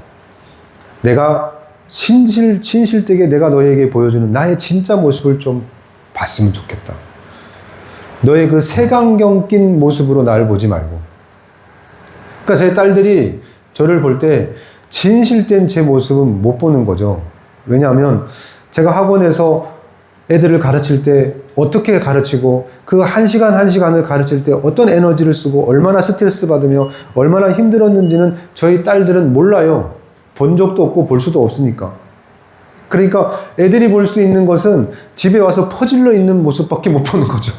Speaker 1: 내가 진실되게 내가 너에게 보여주는 나의 진짜 모습을 좀 봤으면 좋겠다. 너의 그 색안경 낀 모습으로 나를 보지 말고. 그러니까 제 딸들이 저를 볼 때 진실된 제 모습은 못 보는 거죠. 왜냐하면 제가 학원에서 애들을 가르칠 때 어떻게 가르치고 그 한 시간 한 시간을 가르칠 때 어떤 에너지를 쓰고 얼마나 스트레스 받으며 얼마나 힘들었는지는 저희 딸들은 몰라요. 본 적도 없고 볼 수도 없으니까. 그러니까 애들이 볼 수 있는 것은 집에 와서 퍼질러 있는 모습밖에 못 보는 거죠.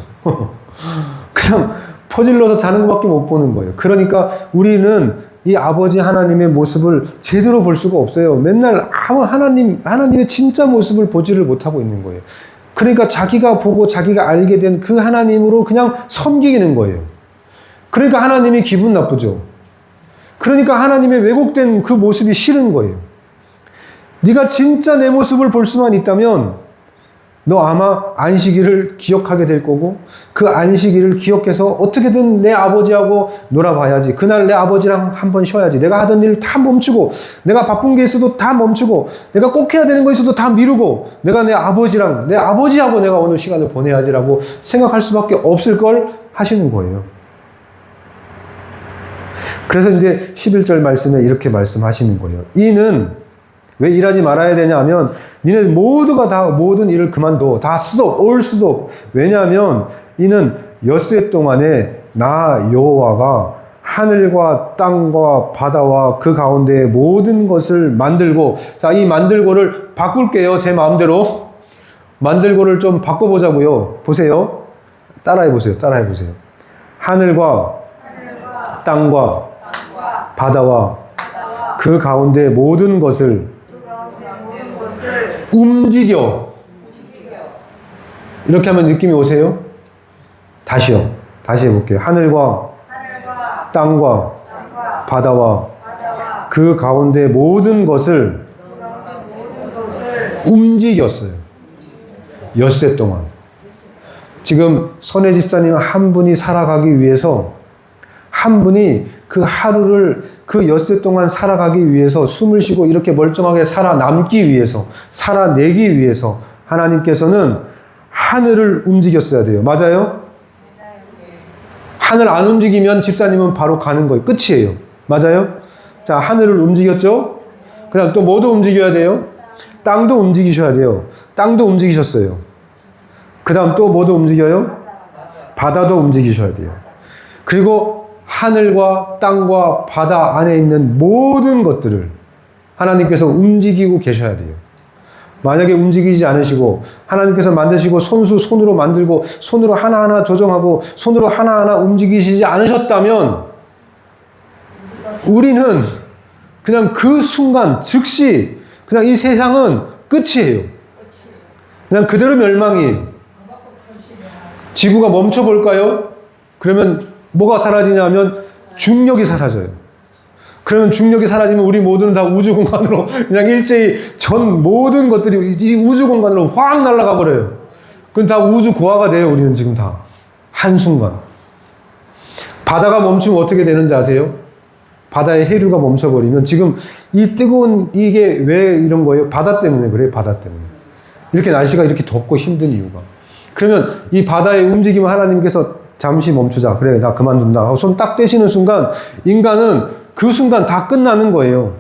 Speaker 1: 그냥 퍼질러서 자는 것밖에 못 보는 거예요. 그러니까 우리는 이 아버지 하나님의 모습을 제대로 볼 수가 없어요. 맨날 하나님의 진짜 모습을 보지를 못하고 있는 거예요. 그러니까 자기가 보고 자기가 알게 된 그 하나님으로 그냥 섬기는 거예요. 그러니까 하나님이 기분 나쁘죠. 그러니까 하나님의 왜곡된 그 모습이 싫은 거예요. 네가 진짜 내 모습을 볼 수만 있다면 너 아마 안식일을 기억하게 될 거고 그 안식일을 기억해서 어떻게든 내 아버지하고 놀아봐야지. 그날 내 아버지랑 한번 쉬어야지. 내가 하던 일 다 멈추고 내가 바쁜 게 있어도 다 멈추고 내가 꼭 해야 되는 거 있어도 다 미루고 내가 내 아버지하고 내가 오늘 시간을 보내야지라고 생각할 수밖에 없을 걸 하시는 거예요. 그래서 이제 11절 말씀에 이렇게 말씀하시는 거예요. 이는 왜 일하지 말아야 되냐 하면 니네 모두가 다 모든 일을 그만둬. 다 stop, all stop. 왜냐하면 이는 엿새 동안에 나 여호와가 하늘과 땅과 바다와 그 가운데의 모든 것을 만들고, 자, 이 만들고를 바꿀게요. 제 마음대로. 만들고를 좀 바꿔보자고요. 보세요. 따라해 보세요. 하늘과 땅과 바다와 그 가운데 모든 것을 움직여. 이렇게 하면 느낌이 오세요? 다시 해볼게요. 하늘과 땅과 바다와 그 가운데 모든 것을 움직였어요. 엿새 동안. 지금 선혜 집사님 한 분이 살아가기 위해서 한 분이 그 하루를 그 엿새 동안 살아가기 위해서 숨을 쉬고 이렇게 멀쩡하게 살아남기 위해서 살아내기 위해서 하나님께서는 하늘을 움직였어야 돼요. 맞아요? 하늘 안 움직이면 집사님은 바로 가는 거예요. 끝이에요. 맞아요? 자, 하늘을 움직였죠? 그 다음 또 뭐도 움직여야 돼요? 땅도 움직이셔야 돼요. 땅도 움직이셨어요. 그 다음 또 뭐도 움직여요? 바다도 움직이셔야 돼요. 그리고 하늘과 땅과 바다 안에 있는 모든 것들을 하나님께서 움직이고 계셔야 돼요. 만약에 움직이지 않으시고 하나님께서 만드시고 손으로 만들고 손으로 하나하나 조정하고 손으로 하나하나 움직이시지 않으셨다면 우리는 그냥 그 순간 즉시 그냥 이 세상은 끝이에요. 그냥 그대로 멸망이에요. 지구가 멈춰볼까요? 그러면 뭐가 사라지냐면 중력이 사라져요. 그러면 중력이 사라지면 우리 모두는 다 우주 공간으로 그냥 일제히 전 모든 것들이 이 우주 공간으로 확 날아가 버려요. 그럼 다 우주 고아가 돼요. 우리는 지금 다 한순간. 바다가 멈추면 어떻게 되는지 아세요? 바다의 해류가 멈춰버리면 지금 이 뜨거운 이게 왜 이런 거예요? 바다 때문에 그래요. 바다 때문에. 이렇게 날씨가 이렇게 덥고 힘든 이유가. 그러면 이 바다의 움직임을 하나님께서 잠시 멈추자. 그래, 나 그만둔다 하고 손 딱 떼시는 순간 인간은 그 순간 다 끝나는 거예요.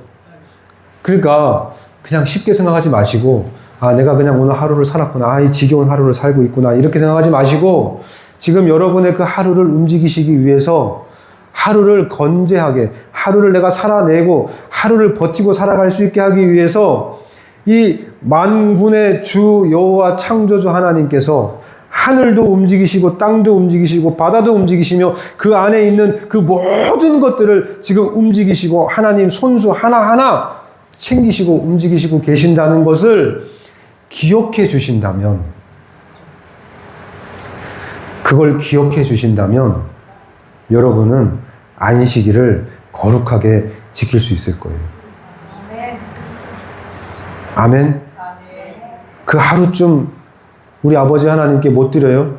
Speaker 1: 그러니까 그냥 쉽게 생각하지 마시고 아, 내가 그냥 오늘 하루를 살았구나. 아, 이 지겨운 하루를 살고 있구나. 이렇게 생각하지 마시고 지금 여러분의 그 하루를 움직이시기 위해서 하루를 건재하게, 하루를 내가 살아내고 하루를 버티고 살아갈 수 있게 하기 위해서 이 만군의 주 여호와 창조주 하나님께서 하늘도 움직이시고 땅도 움직이시고 바다도 움직이시며 그 안에 있는 그 모든 것들을 지금 움직이시고 하나님 손수 하나하나 챙기시고 움직이시고 계신다는 것을 기억해 주신다면, 그걸 기억해 주신다면 여러분은 안식일을 거룩하게 지킬 수 있을 거예요. 아멘. 그 하루쯤 우리 아버지 하나님께 못 드려요?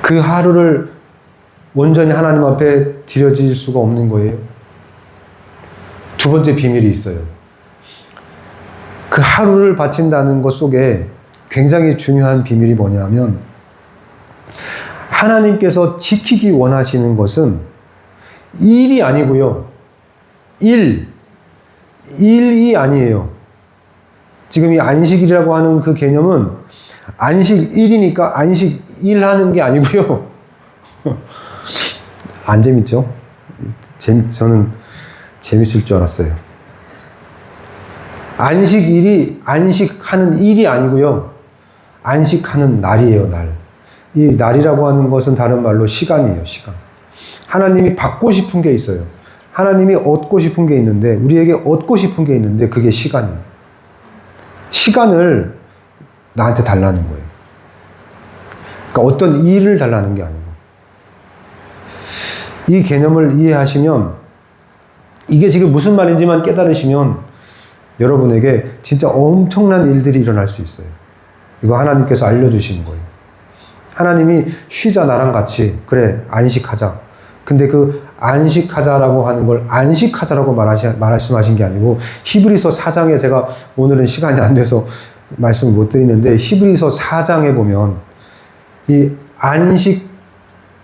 Speaker 1: 그 하루를 온전히 하나님 앞에 드려질 수가 없는 거예요. 두 번째 비밀이 있어요. 그 하루를 바친다는 것 속에 굉장히 중요한 비밀이 뭐냐면 하나님께서 지키기 원하시는 것은 일이 아니고요. 일이 아니에요. 지금 이 안식일이라고 하는 그 개념은 안식일이니까 안식일 하는 게 아니고요. 안 재밌죠? 저는 재밌을 줄 알았어요. 안식일이 안식하는 일이 아니고요. 안식하는 날이에요, 날. 이 날이라고 하는 것은 다른 말로 시간이에요, 시간. 하나님이 받고 싶은 게 있어요. 하나님이 얻고 싶은 게 있는데, 우리에게 얻고 싶은 게 있는데, 그게 시간이에요. 시간을 나한테 달라는 거예요. 그러니까 어떤 일을 달라는 게 아니고. 이 개념을 이해하시면, 이게 지금 무슨 말인지만 깨달으시면, 여러분에게 진짜 엄청난 일들이 일어날 수 있어요. 이거 하나님께서 알려주신 거예요. 하나님이 쉬자 나랑 같이 그래 안식하자. 근데 그 안식하자라고 하는 걸 안식하자라고 말씀하신 게 아니고 히브리서 4장에 제가 오늘은 시간이 안 돼서 말씀을 못 드리는데 히브리서 4장에 보면 이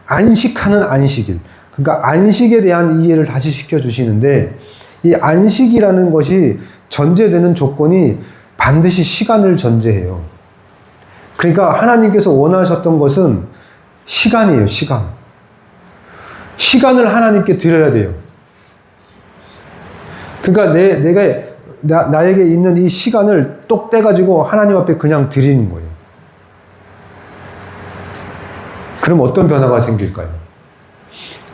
Speaker 1: 안식하는 안식일 그러니까 안식에 대한 이해를 다시 시켜주시는데 이 안식이라는 것이 전제되는 조건이 반드시 시간을 전제해요. 그러니까 하나님께서 원하셨던 것은 시간이에요, 시간. 시간을 하나님께 드려야 돼요. 그러니까 나에게 있는 이 시간을 똑 떼가지고 하나님 앞에 그냥 드리는 거예요. 그럼 어떤 변화가 생길까요?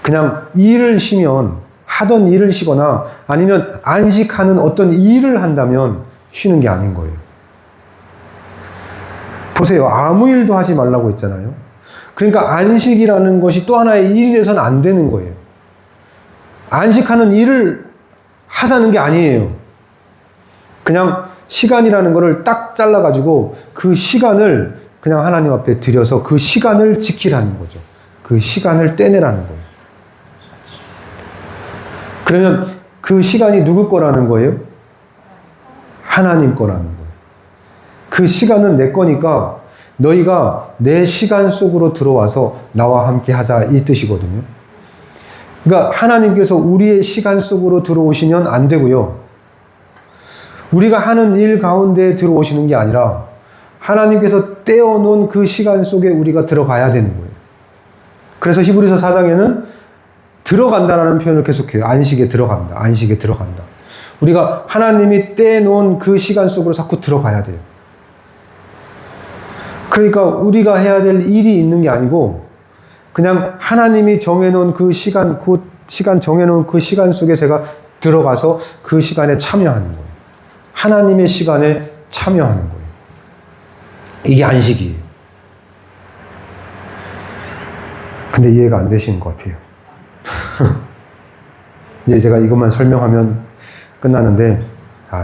Speaker 1: 그냥 일을 쉬면, 하던 일을 쉬거나 아니면 안식하는 어떤 일을 한다면 쉬는 게 아닌 거예요. 보세요. 아무 일도 하지 말라고 했잖아요. 그러니까 안식이라는 것이 또 하나의 일이 돼서는 안 되는 거예요. 안식하는 일을 하자는 게 아니에요. 그냥 시간이라는 거를 딱 잘라가지고 그 시간을 그냥 하나님 앞에 드려서 그 시간을 지키라는 거죠. 그 시간을 떼내라는 거예요. 그러면 그 시간이 누구 거라는 거예요? 하나님 거라는 거예요. 그 시간은 내 거니까 너희가 내 시간 속으로 들어와서 나와 함께 하자 이 뜻이거든요. 그러니까 하나님께서 우리의 시간 속으로 들어오시면 안 되고요. 우리가 하는 일 가운데 들어오시는 게 아니라 하나님께서 떼어놓은 그 시간 속에 우리가 들어가야 되는 거예요. 그래서 히브리서 4장에는 들어간다라는 표현을 계속해요. 안식에 들어간다. 안식에 들어간다. 우리가 하나님이 떼놓은 그 시간 속으로 자꾸 들어가야 돼요. 그러니까 우리가 해야 될 일이 있는 게 아니고 그냥 하나님이 정해놓은 그 시간 정해놓은 그 시간 속에 제가 들어가서 그 시간에 참여하는 거예요. 하나님의 시간에 참여하는 거예요. 이게 안식이에요. 근데 이해가 안 되시는 것 같아요. 이제 제가 이것만 설명하면 끝나는데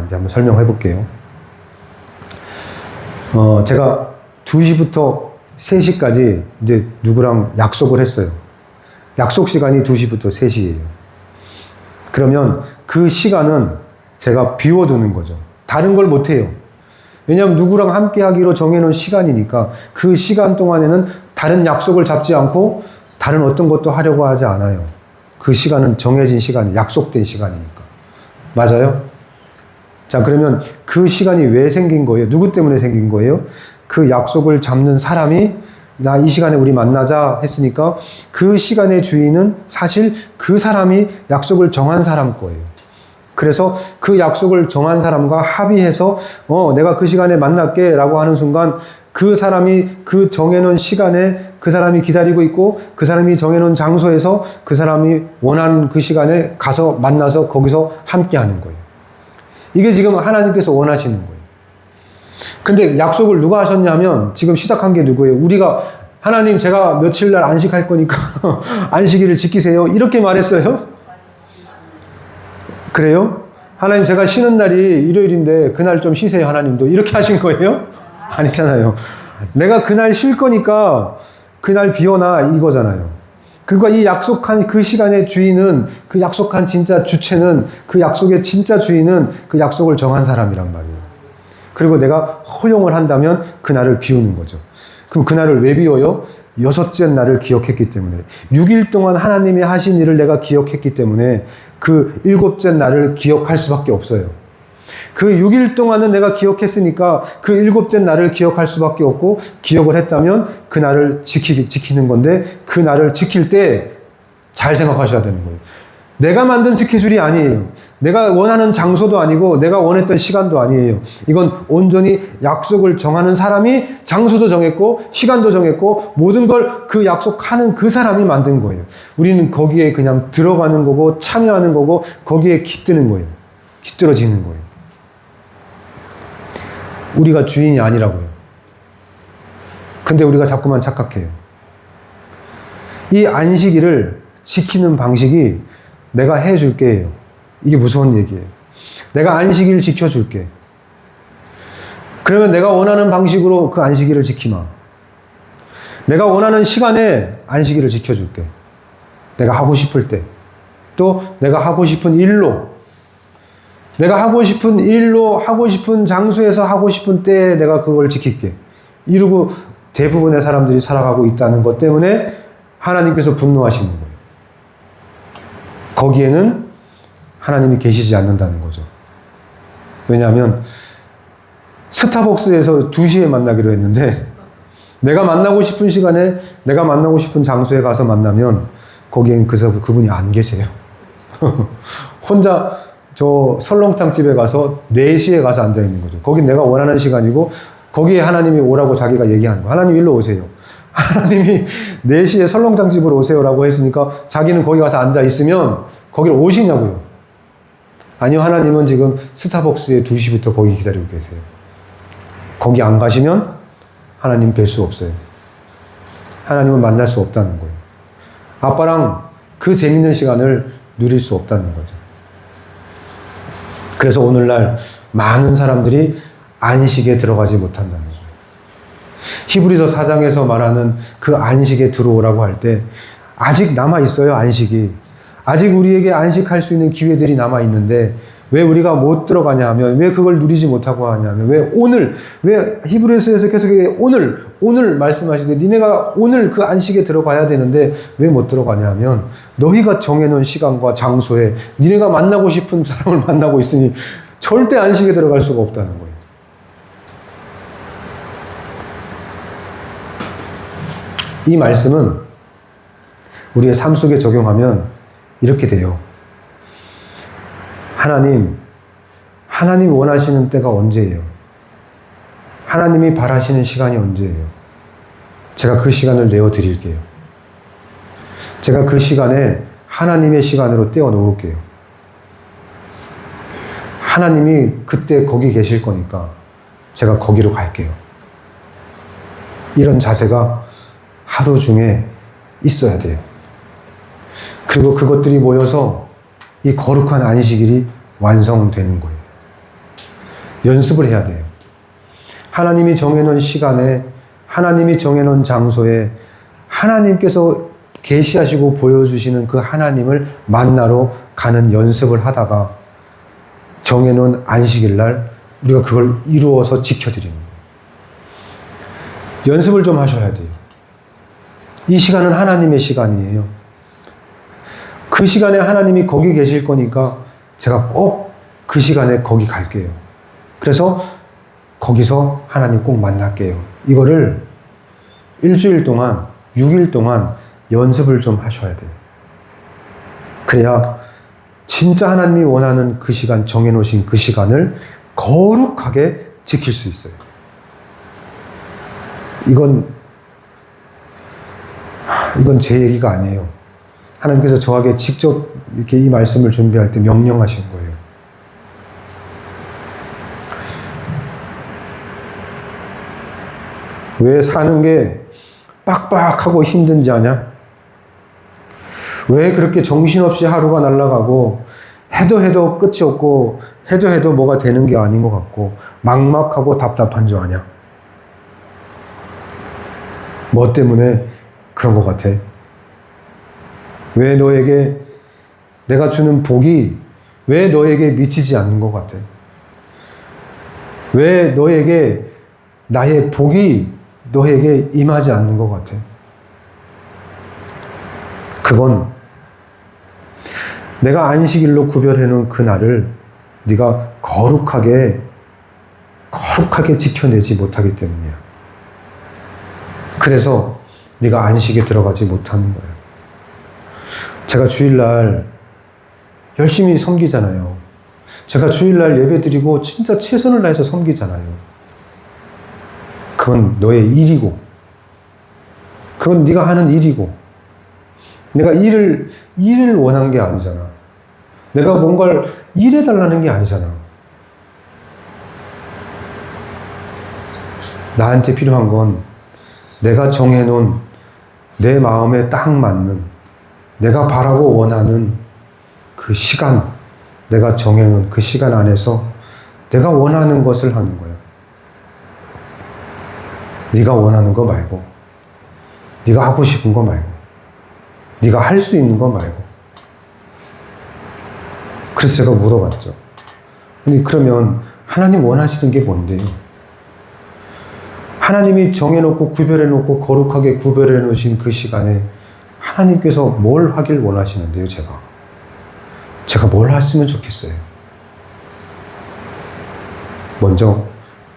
Speaker 1: 이제 한번 설명해 볼게요. 제가 2시부터 3시까지 이제 누구랑 약속을 했어요. 약속 시간이 2시부터 3시예요. 그러면 그 시간은 제가 비워두는 거죠. 다른 걸 못해요. 왜냐하면 누구랑 함께 하기로 정해놓은 시간이니까 그 시간 동안에는 다른 약속을 잡지 않고 다른 어떤 것도 하려고 하지 않아요. 그 시간은 정해진 시간이 약속된 시간이니까. 맞아요? 자, 그러면 그 시간이 왜 생긴 거예요? 누구 때문에 생긴 거예요? 그 약속을 잡는 사람이 나 이 시간에 우리 만나자 했으니까 그 시간의 주인은 사실 그 사람이 약속을 정한 사람 거예요. 그래서 그 약속을 정한 사람과 합의해서 내가 그 시간에 만날게 라고 하는 순간 그 사람이 그 정해놓은 시간에 그 사람이 기다리고 있고 그 사람이 정해놓은 장소에서 그 사람이 원하는 그 시간에 가서 만나서 거기서 함께 하는 거예요. 이게 지금 하나님께서 원하시는 거예요. 근데 약속을 누가 하셨냐면 지금 시작한 게 누구예요? 우리가 하나님 제가 며칠 날 안식할 거니까 안식일을 지키세요. 이렇게 말했어요? 그래요? 하나님 제가 쉬는 날이 일요일인데 그날 좀 쉬세요 하나님도. 이렇게 하신 거예요? 아니잖아요. 내가 그날 쉴 거니까 그날 비워놔 이거잖아요. 그러니까 이 약속한 그 시간의 주인은 그 약속한 진짜 주체는 그 약속의 진짜 주인은 그 약속을 정한 사람이란 말이에요. 그리고 내가 허용을 한다면 그날을 비우는 거죠. 그럼 그날을 왜 비워요? 6째 날을 기억했기 때문에 6일 동안 하나님이 하신 일을 내가 기억했기 때문에 그 7째 날을 기억할 수밖에 없어요. 그 6일 동안은 내가 기억했으니까 그 7째 날을 기억할 수밖에 없고 기억을 했다면 그 날을 지키는 건데 그 날을 지킬 때 잘 생각하셔야 되는 거예요. 내가 만든 스케줄이 아니에요. 내가 원하는 장소도 아니고 내가 원했던 시간도 아니에요. 이건 온전히 약속을 정하는 사람이 장소도 정했고 시간도 정했고 모든 걸 그 약속하는 그 사람이 만든 거예요. 우리는 거기에 그냥 들어가는 거고 참여하는 거고 거기에 깃드는 거예요. 깃들어지는 거예요. 우리가 주인이 아니라고요. 근데 우리가 자꾸만 착각해요. 이 안식일을 지키는 방식이 내가 해줄게요. 이게 무서운 얘기예요. 내가 안식일 지켜줄게. 그러면 내가 원하는 방식으로 그 안식일을 지키마. 내가 원하는 시간에 안식일을 지켜줄게. 내가 하고 싶을 때. 또 내가 하고 싶은 일로. 내가 하고 싶은 일로, 하고 싶은 장소에서 하고 싶은 때에 내가 그걸 지킬게. 이러고 대부분의 사람들이 살아가고 있다는 것 때문에 하나님께서 분노하시는 거예요. 거기에는 하나님이 계시지 않는다는 거죠. 왜냐하면 스타벅스에서 2시에 만나기로 했는데 내가 만나고 싶은 시간에 내가 만나고 싶은 장소에 가서 만나면 거기엔 그분이 안 계세요. 혼자 저 설렁탕 집에 가서 4시에 가서 앉아있는 거죠. 거긴 내가 원하는 시간이고 거기에 하나님이 오라고 자기가 얘기하는 거예요. 하나님 일로 오세요. 하나님이 4시에 설렁탕 집으로 오세요라고 했으니까 자기는 거기 가서 앉아있으면 거기를 오시냐고요. 아니요, 하나님은 지금 스타벅스에 2시부터 거기 기다리고 계세요. 거기 안 가시면 하나님 뵐 수 없어요. 하나님은 만날 수 없다는 거예요. 아빠랑 그 재밌는 시간을 누릴 수 없다는 거죠. 그래서 오늘날 많은 사람들이 안식에 들어가지 못한다는 거예요. 히브리서 4장에서 말하는 그 안식에 들어오라고 할 때 아직 남아있어요, 안식이. 아직 우리에게 안식할 수 있는 기회들이 남아있는데 왜 우리가 못 들어가냐 하면, 왜 그걸 누리지 못하고 하냐면, 왜 히브리서에서 계속 오늘 말씀하시는데 니네가 오늘 그 안식에 들어가야 되는데 왜 못 들어가냐 하면 너희가 정해놓은 시간과 장소에 니네가 만나고 싶은 사람을 만나고 있으니 절대 안식에 들어갈 수가 없다는 거예요. 이 말씀은 우리의 삶 속에 적용하면 이렇게 돼요. 하나님 원하시는 때가 언제예요? 하나님이 바라시는 시간이 언제예요? 제가 그 시간을 내어드릴게요. 제가 그 시간에 하나님의 시간으로 떼어 놓을게요. 하나님이 그때 거기 계실 거니까 제가 거기로 갈게요. 이런 자세가 하루 중에 있어야 돼요. 그리고 그것들이 모여서 이 거룩한 안식일이 완성되는 거예요. 연습을 해야 돼요. 하나님이 정해놓은 시간에, 하나님이 정해놓은 장소에 하나님께서 계시하시고 보여주시는 그 하나님을 만나러 가는 연습을 하다가 정해놓은 안식일 날 우리가 그걸 이루어서 지켜드리는 거예요. 연습을 좀 하셔야 돼요. 이 시간은 하나님의 시간이에요. 그 시간에 하나님이 거기 계실 거니까 제가 꼭 그 시간에 거기 갈게요. 그래서 거기서 하나님 꼭 만날게요. 이거를 일주일 동안, 6일 동안 연습을 좀 하셔야 돼요. 그래야 진짜 하나님이 원하는 그 시간, 정해놓으신 그 시간을 거룩하게 지킬 수 있어요. 이건 제 얘기가 아니에요. 하나님께서 저에게 직접 이렇게 이 말씀을 준비할 때 명령하신 거예요. 왜 사는 게 빡빡하고 힘든지 아냐? 왜 그렇게 정신없이 하루가 날아가고 해도 끝이 없고 해도 뭐가 되는 게 아닌 것 같고 막막하고 답답한 줄 아냐? 뭐 때문에 그런 것 같아? 왜 너에게 내가 주는 복이 왜 너에게 미치지 않는 것 같아? 왜 너에게 나의 복이 너에게 임하지 않는 것 같아? 그건 내가 안식일로 구별해 놓은 그날을 네가 거룩하게 지켜내지 못하기 때문이야. 그래서 네가 안식에 들어가지 못하는 거야. 제가 주일날 열심히 섬기잖아요. 제가 주일날 예배 드리고 진짜 최선을 다해서 섬기잖아요. 그건 너의 일이고, 그건 네가 하는 일이고, 내가 일을 원한 게 아니잖아. 내가 뭔가를 일해달라는 게 아니잖아. 나한테 필요한 건 내가 정해놓은 내 마음에 딱 맞는, 내가 바라고 원하는 그 시간, 내가 정해놓은 그 시간 안에서 내가 원하는 것을 하는 거야. 네가 원하는 거 말고, 네가 하고 싶은 거 말고, 네가 할 수 있는 거 말고. 그래서 제가 물어봤죠. 아니, 그러면 하나님 원하시는 게 뭔데요? 하나님이 정해놓고 구별해놓고 거룩하게 구별해놓으신 그 시간에 하나님께서 뭘 하길 원하시는데요, 제가 뭘 했으면 좋겠어요? 먼저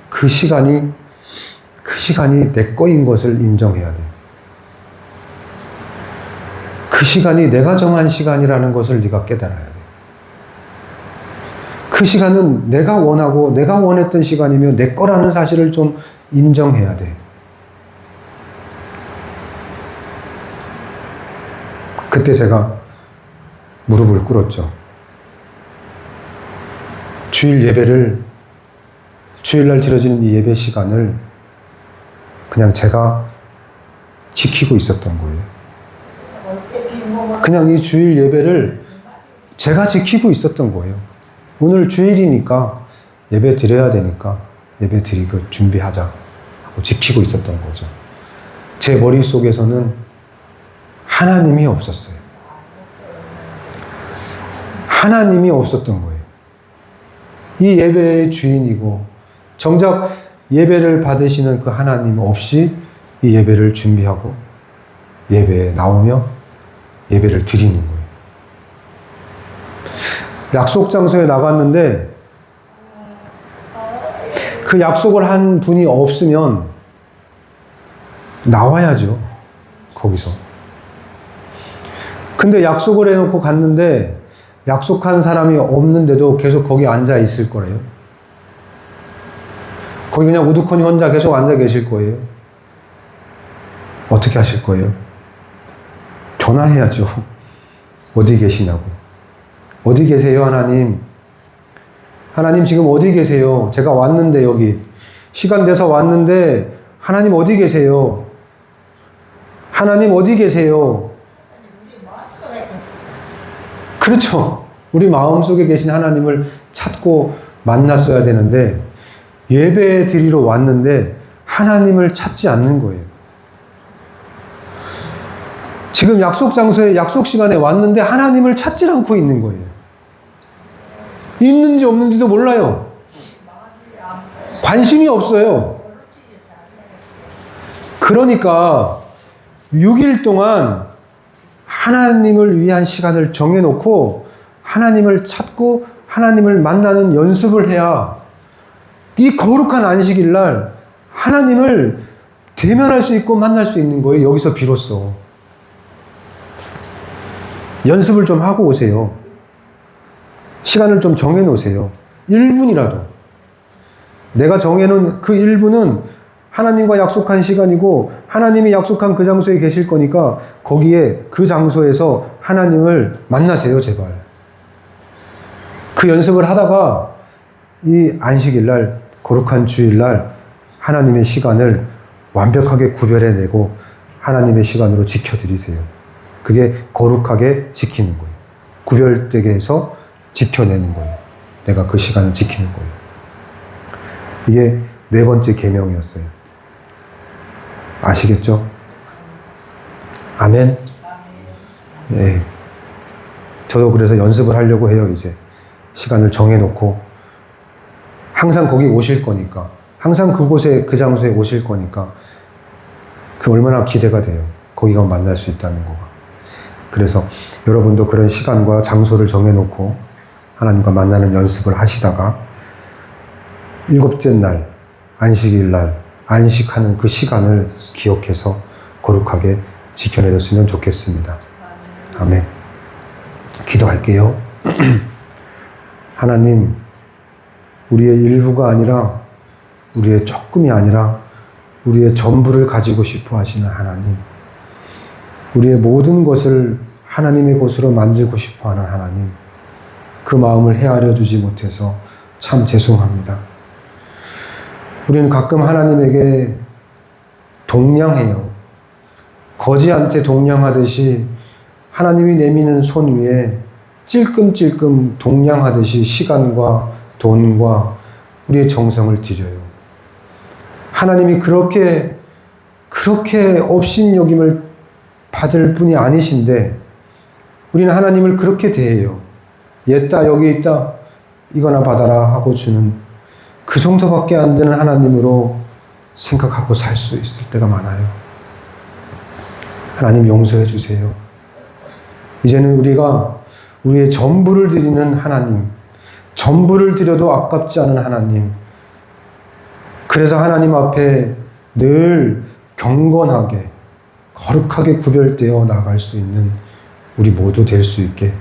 Speaker 1: 그 시간이 내 거인 것을 인정해야 돼요. 그 시간이 내가 정한 시간이라는 것을 네가 깨달아야 돼. 그 시간은 내가 원하고 내가 원했던 시간이며 내 거라는 사실을 좀 인정해야 돼. 그때 제가 무릎을 꿇었죠. 주일날 드려지는 이 예배 시간을 그냥 제가 지키고 있었던 거예요. 그냥 이 주일 예배를 제가 지키고 있었던 거예요. 오늘 주일이니까 예배 드려야 되니까 예배 드리고 준비하자 하고 지키고 있었던 거죠. 제 머릿속에서는 하나님이 없었어요. 하나님이 없었던 거예요. 이 예배의 주인이고 정작 예배를 받으시는 그 하나님 없이 이 예배를 준비하고 예배에 나오며 예배를 드리는 거예요. 약속 장소에 나갔는데 그 약속을 한 분이 없으면 나와야죠. 거기서. 근데 약속을 해놓고 갔는데 약속한 사람이 없는데도 계속 거기 앉아 있을 거래요. 거기 그냥 우두커니 혼자 계속 앉아 계실 거예요. 어떻게 하실 거예요? 전화해야죠. 어디 계시냐고. 어디 계세요, 하나님? 하나님 지금 어디 계세요? 제가 왔는데 여기. 시간 돼서 왔는데 하나님 어디 계세요? 하나님 어디 계세요? 그렇죠. 우리 마음속에 계신 하나님을 찾고 만났어야 되는데 예배 드리러 왔는데 하나님을 찾지 않는 거예요. 지금 약속 장소에 약속 시간에 왔는데 하나님을 찾지 않고 있는 거예요. 있는지 없는지도 몰라요. 관심이 없어요. 그러니까 6일 동안 하나님을 위한 시간을 정해놓고 하나님을 찾고 하나님을 만나는 연습을 해야 이 거룩한 안식일 날 하나님을 대면할 수 있고 만날 수 있는 거예요. 여기서 비로소. 연습을 좀 하고 오세요. 시간을 좀 정해놓으세요. 1분이라도. 내가 정해놓은 그 1분은 하나님과 약속한 시간이고 하나님이 약속한 그 장소에 계실 거니까 거기에 그 장소에서 하나님을 만나세요, 제발. 그 연습을 하다가 이 안식일날, 거룩한 주일날 하나님의 시간을 완벽하게 구별해내고 하나님의 시간으로 지켜드리세요. 그게 거룩하게 지키는 거예요. 구별되게 해서 지켜내는 거예요. 내가 그 시간을 지키는 거예요. 이게 4번째 계명이었어요. 아시겠죠? 아멘? 예. 저도 그래서 연습을 하려고 해요, 이제. 시간을 정해놓고. 항상 거기 오실 거니까. 항상 그곳에, 그 장소에 오실 거니까. 그 얼마나 기대가 돼요. 거기가 만날 수 있다는 거가. 그래서 여러분도 그런 시간과 장소를 정해놓고 하나님과 만나는 연습을 하시다가 7째 날, 안식일 날, 안식하는 그 시간을 기억해서 거룩하게 지켜내셨으면 좋겠습니다. 아멘. 기도할게요. 하나님, 우리의 일부가 아니라, 우리의 조금이 아니라, 우리의 전부를 가지고 싶어 하시는 하나님, 우리의 모든 것을 하나님의 것으로 만들고 싶어 하는 하나님, 그 마음을 헤아려 주지 못해서 참 죄송합니다. 우리는 가끔 하나님에게 동냥해요. 거지한테 동냥하듯이 하나님이 내미는 손 위에 찔끔찔끔 동냥하듯이 시간과 돈과 우리의 정성을 드려요. 하나님이 그렇게 업신여김을 받을 분이 아니신데 우리는 하나님을 그렇게 대해요. 얘다 여기 있다 이거나 받아라 하고 주는 그 정도밖에 안 되는 하나님으로 생각하고 살 수 있을 때가 많아요. 하나님 용서해 주세요. 이제는 우리가 우리의 전부를 드리는 하나님, 전부를 드려도 아깝지 않은 하나님, 그래서 하나님 앞에 늘 경건하게 거룩하게 구별되어 나갈 수 있는 우리 모두 될 수 있게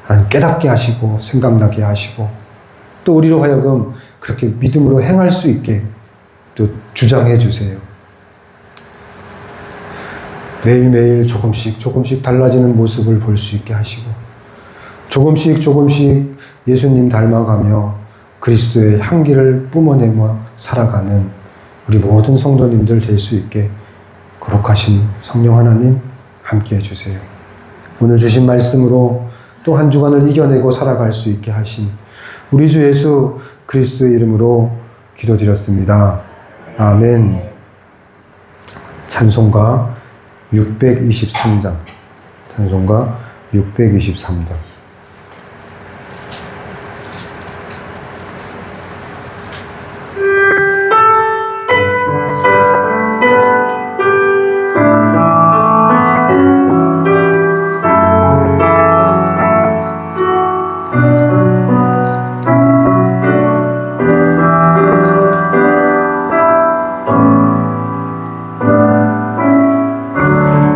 Speaker 1: 하나님 깨닫게 하시고 생각나게 하시고 또 우리로 하여금 그렇게 믿음으로 행할 수 있게 또 주장해 주세요. 매일매일 조금씩 달라지는 모습을 볼 수 있게 하시고 조금씩 예수님 닮아가며 그리스도의 향기를 뿜어내며 살아가는 우리 모든 성도님들 될 수 있게 거룩하신 성령 하나님 함께 해주세요. 오늘 주신 말씀으로 또 한 주간을 이겨내고 살아갈 수 있게 하신 우리 주 예수 그리스도의 이름으로 기도드렸습니다. 아멘. 찬송가 623장. 찬송가 623장.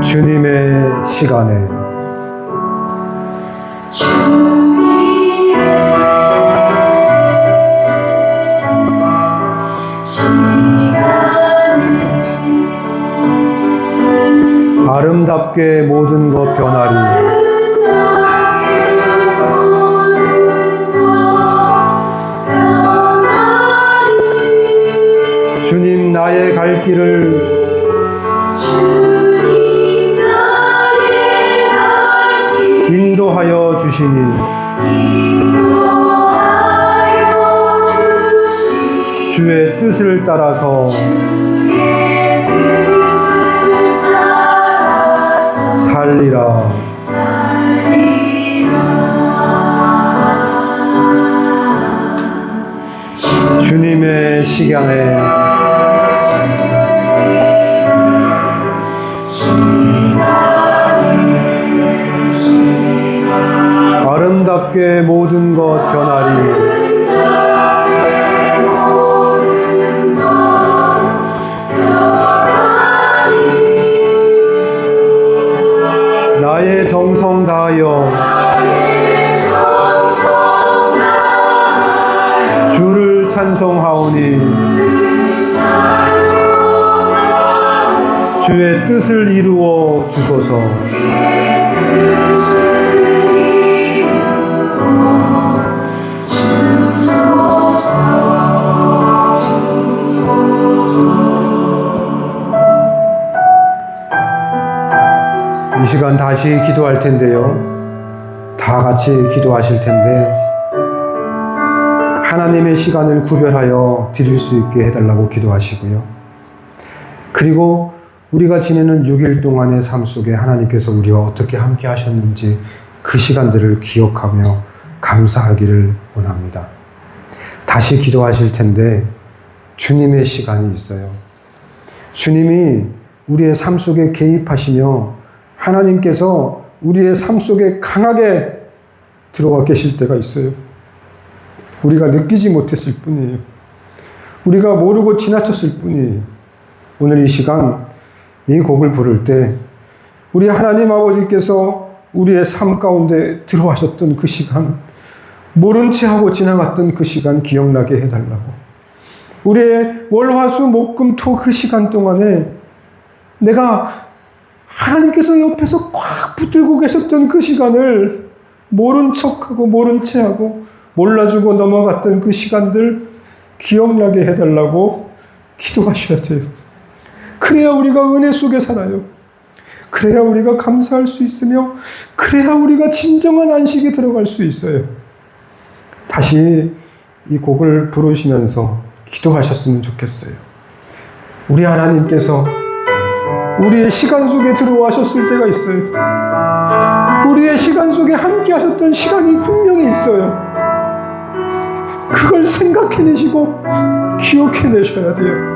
Speaker 1: 주님의 시간에 아름답게 모든 것 변하리. 주님 나의 갈 길을 인도하여 주시니 주의 뜻을 따라서 살리라. 주님의 시간에 아름답게 모든 것 변하리. 나의 정성 다하여 주를 찬송하오니 주의 뜻을 이루어 주소서. 이 시간 다시 기도할 텐데요. 다 같이 기도하실 텐데 하나님의 시간을 구별하여 드릴 수 있게 해달라고 기도하시고요. 그리고 우리가 지내는 6일 동안의 삶 속에 하나님께서 우리와 어떻게 함께 하셨는지 그 시간들을 기억하며 감사하기를 원합니다. 다시 기도하실 텐데 주님의 시간이 있어요. 주님이 우리의 삶 속에 개입하시며 하나님께서 우리의 삶 속에 강하게 들어와 계실 때가 있어요. 우리가 느끼지 못했을 뿐이에요. 우리가 모르고 지나쳤을 뿐이에요. 오늘 이 시간 이 곡을 부를 때 우리 하나님 아버지께서 우리의 삶 가운데 들어와셨던 그 시간, 모른 채 하고 지나갔던 그 시간 기억나게 해달라고. 우리의 월화수목금토 그 시간 동안에 내가 하나님께서 옆에서 꽉 붙들고 계셨던 그 시간을 모른 척하고 모른 채하고 몰라주고 넘어갔던 그 시간들 기억나게 해달라고 기도하셔야 돼요. 그래야 우리가 은혜 속에 살아요. 그래야 우리가 감사할 수 있으며 그래야 우리가 진정한 안식에 들어갈 수 있어요. 다시 이 곡을 부르시면서 기도하셨으면 좋겠어요. 우리 하나님께서 우리의 시간 속에 들어와셨을 때가 있어요. 우리의 시간 속에 함께 하셨던 시간이 분명히 있어요. 그걸 생각해내시고 기억해내셔야 돼요.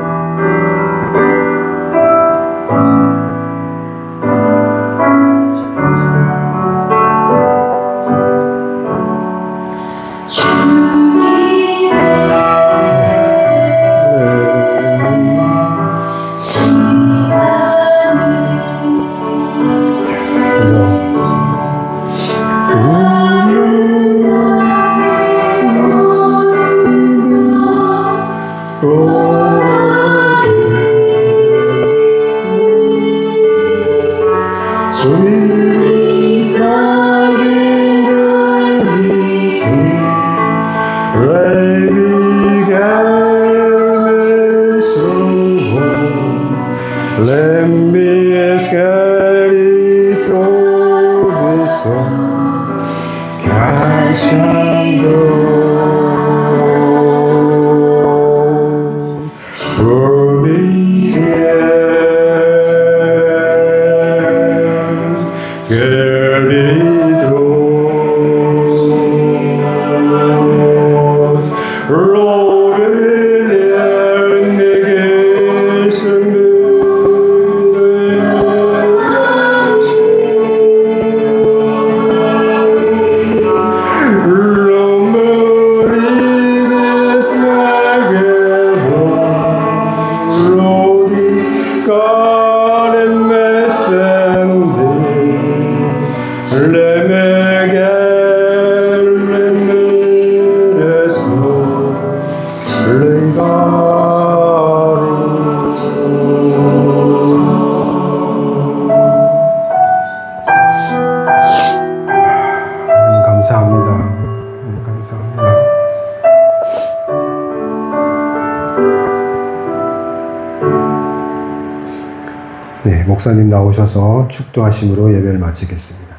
Speaker 1: 네, 목사님 나오셔서 축도하심으로 예배를 마치겠습니다.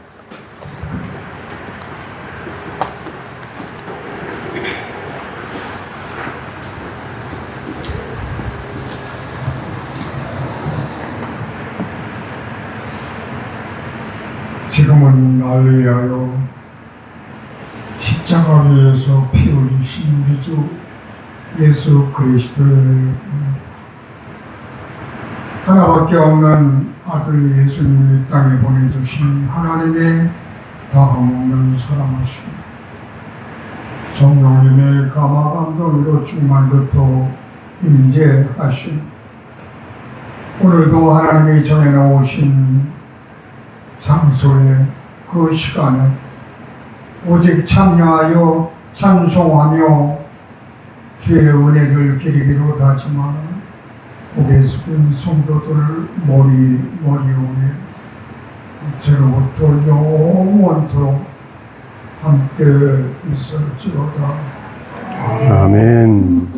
Speaker 2: 지금은 나를 위하여 십자가 위에서 피 흘리신 우리 주 예수 그리스도의 하나밖에 없는 아들 예수님을 이 땅에 보내주신 하나님의 다함없는 사랑하심, 성령님의 감화감동으로 충만되도록 임재하심, 오늘도 하나님이 정해놓으신 장소에 그 시간에 오직 참여하여 찬송하며 주의 은혜를 기리기로 다짐하는 고개 숙인 성도들 머리 위에 이제로부터 영원토록 함께 있을지어다.
Speaker 1: 아멘.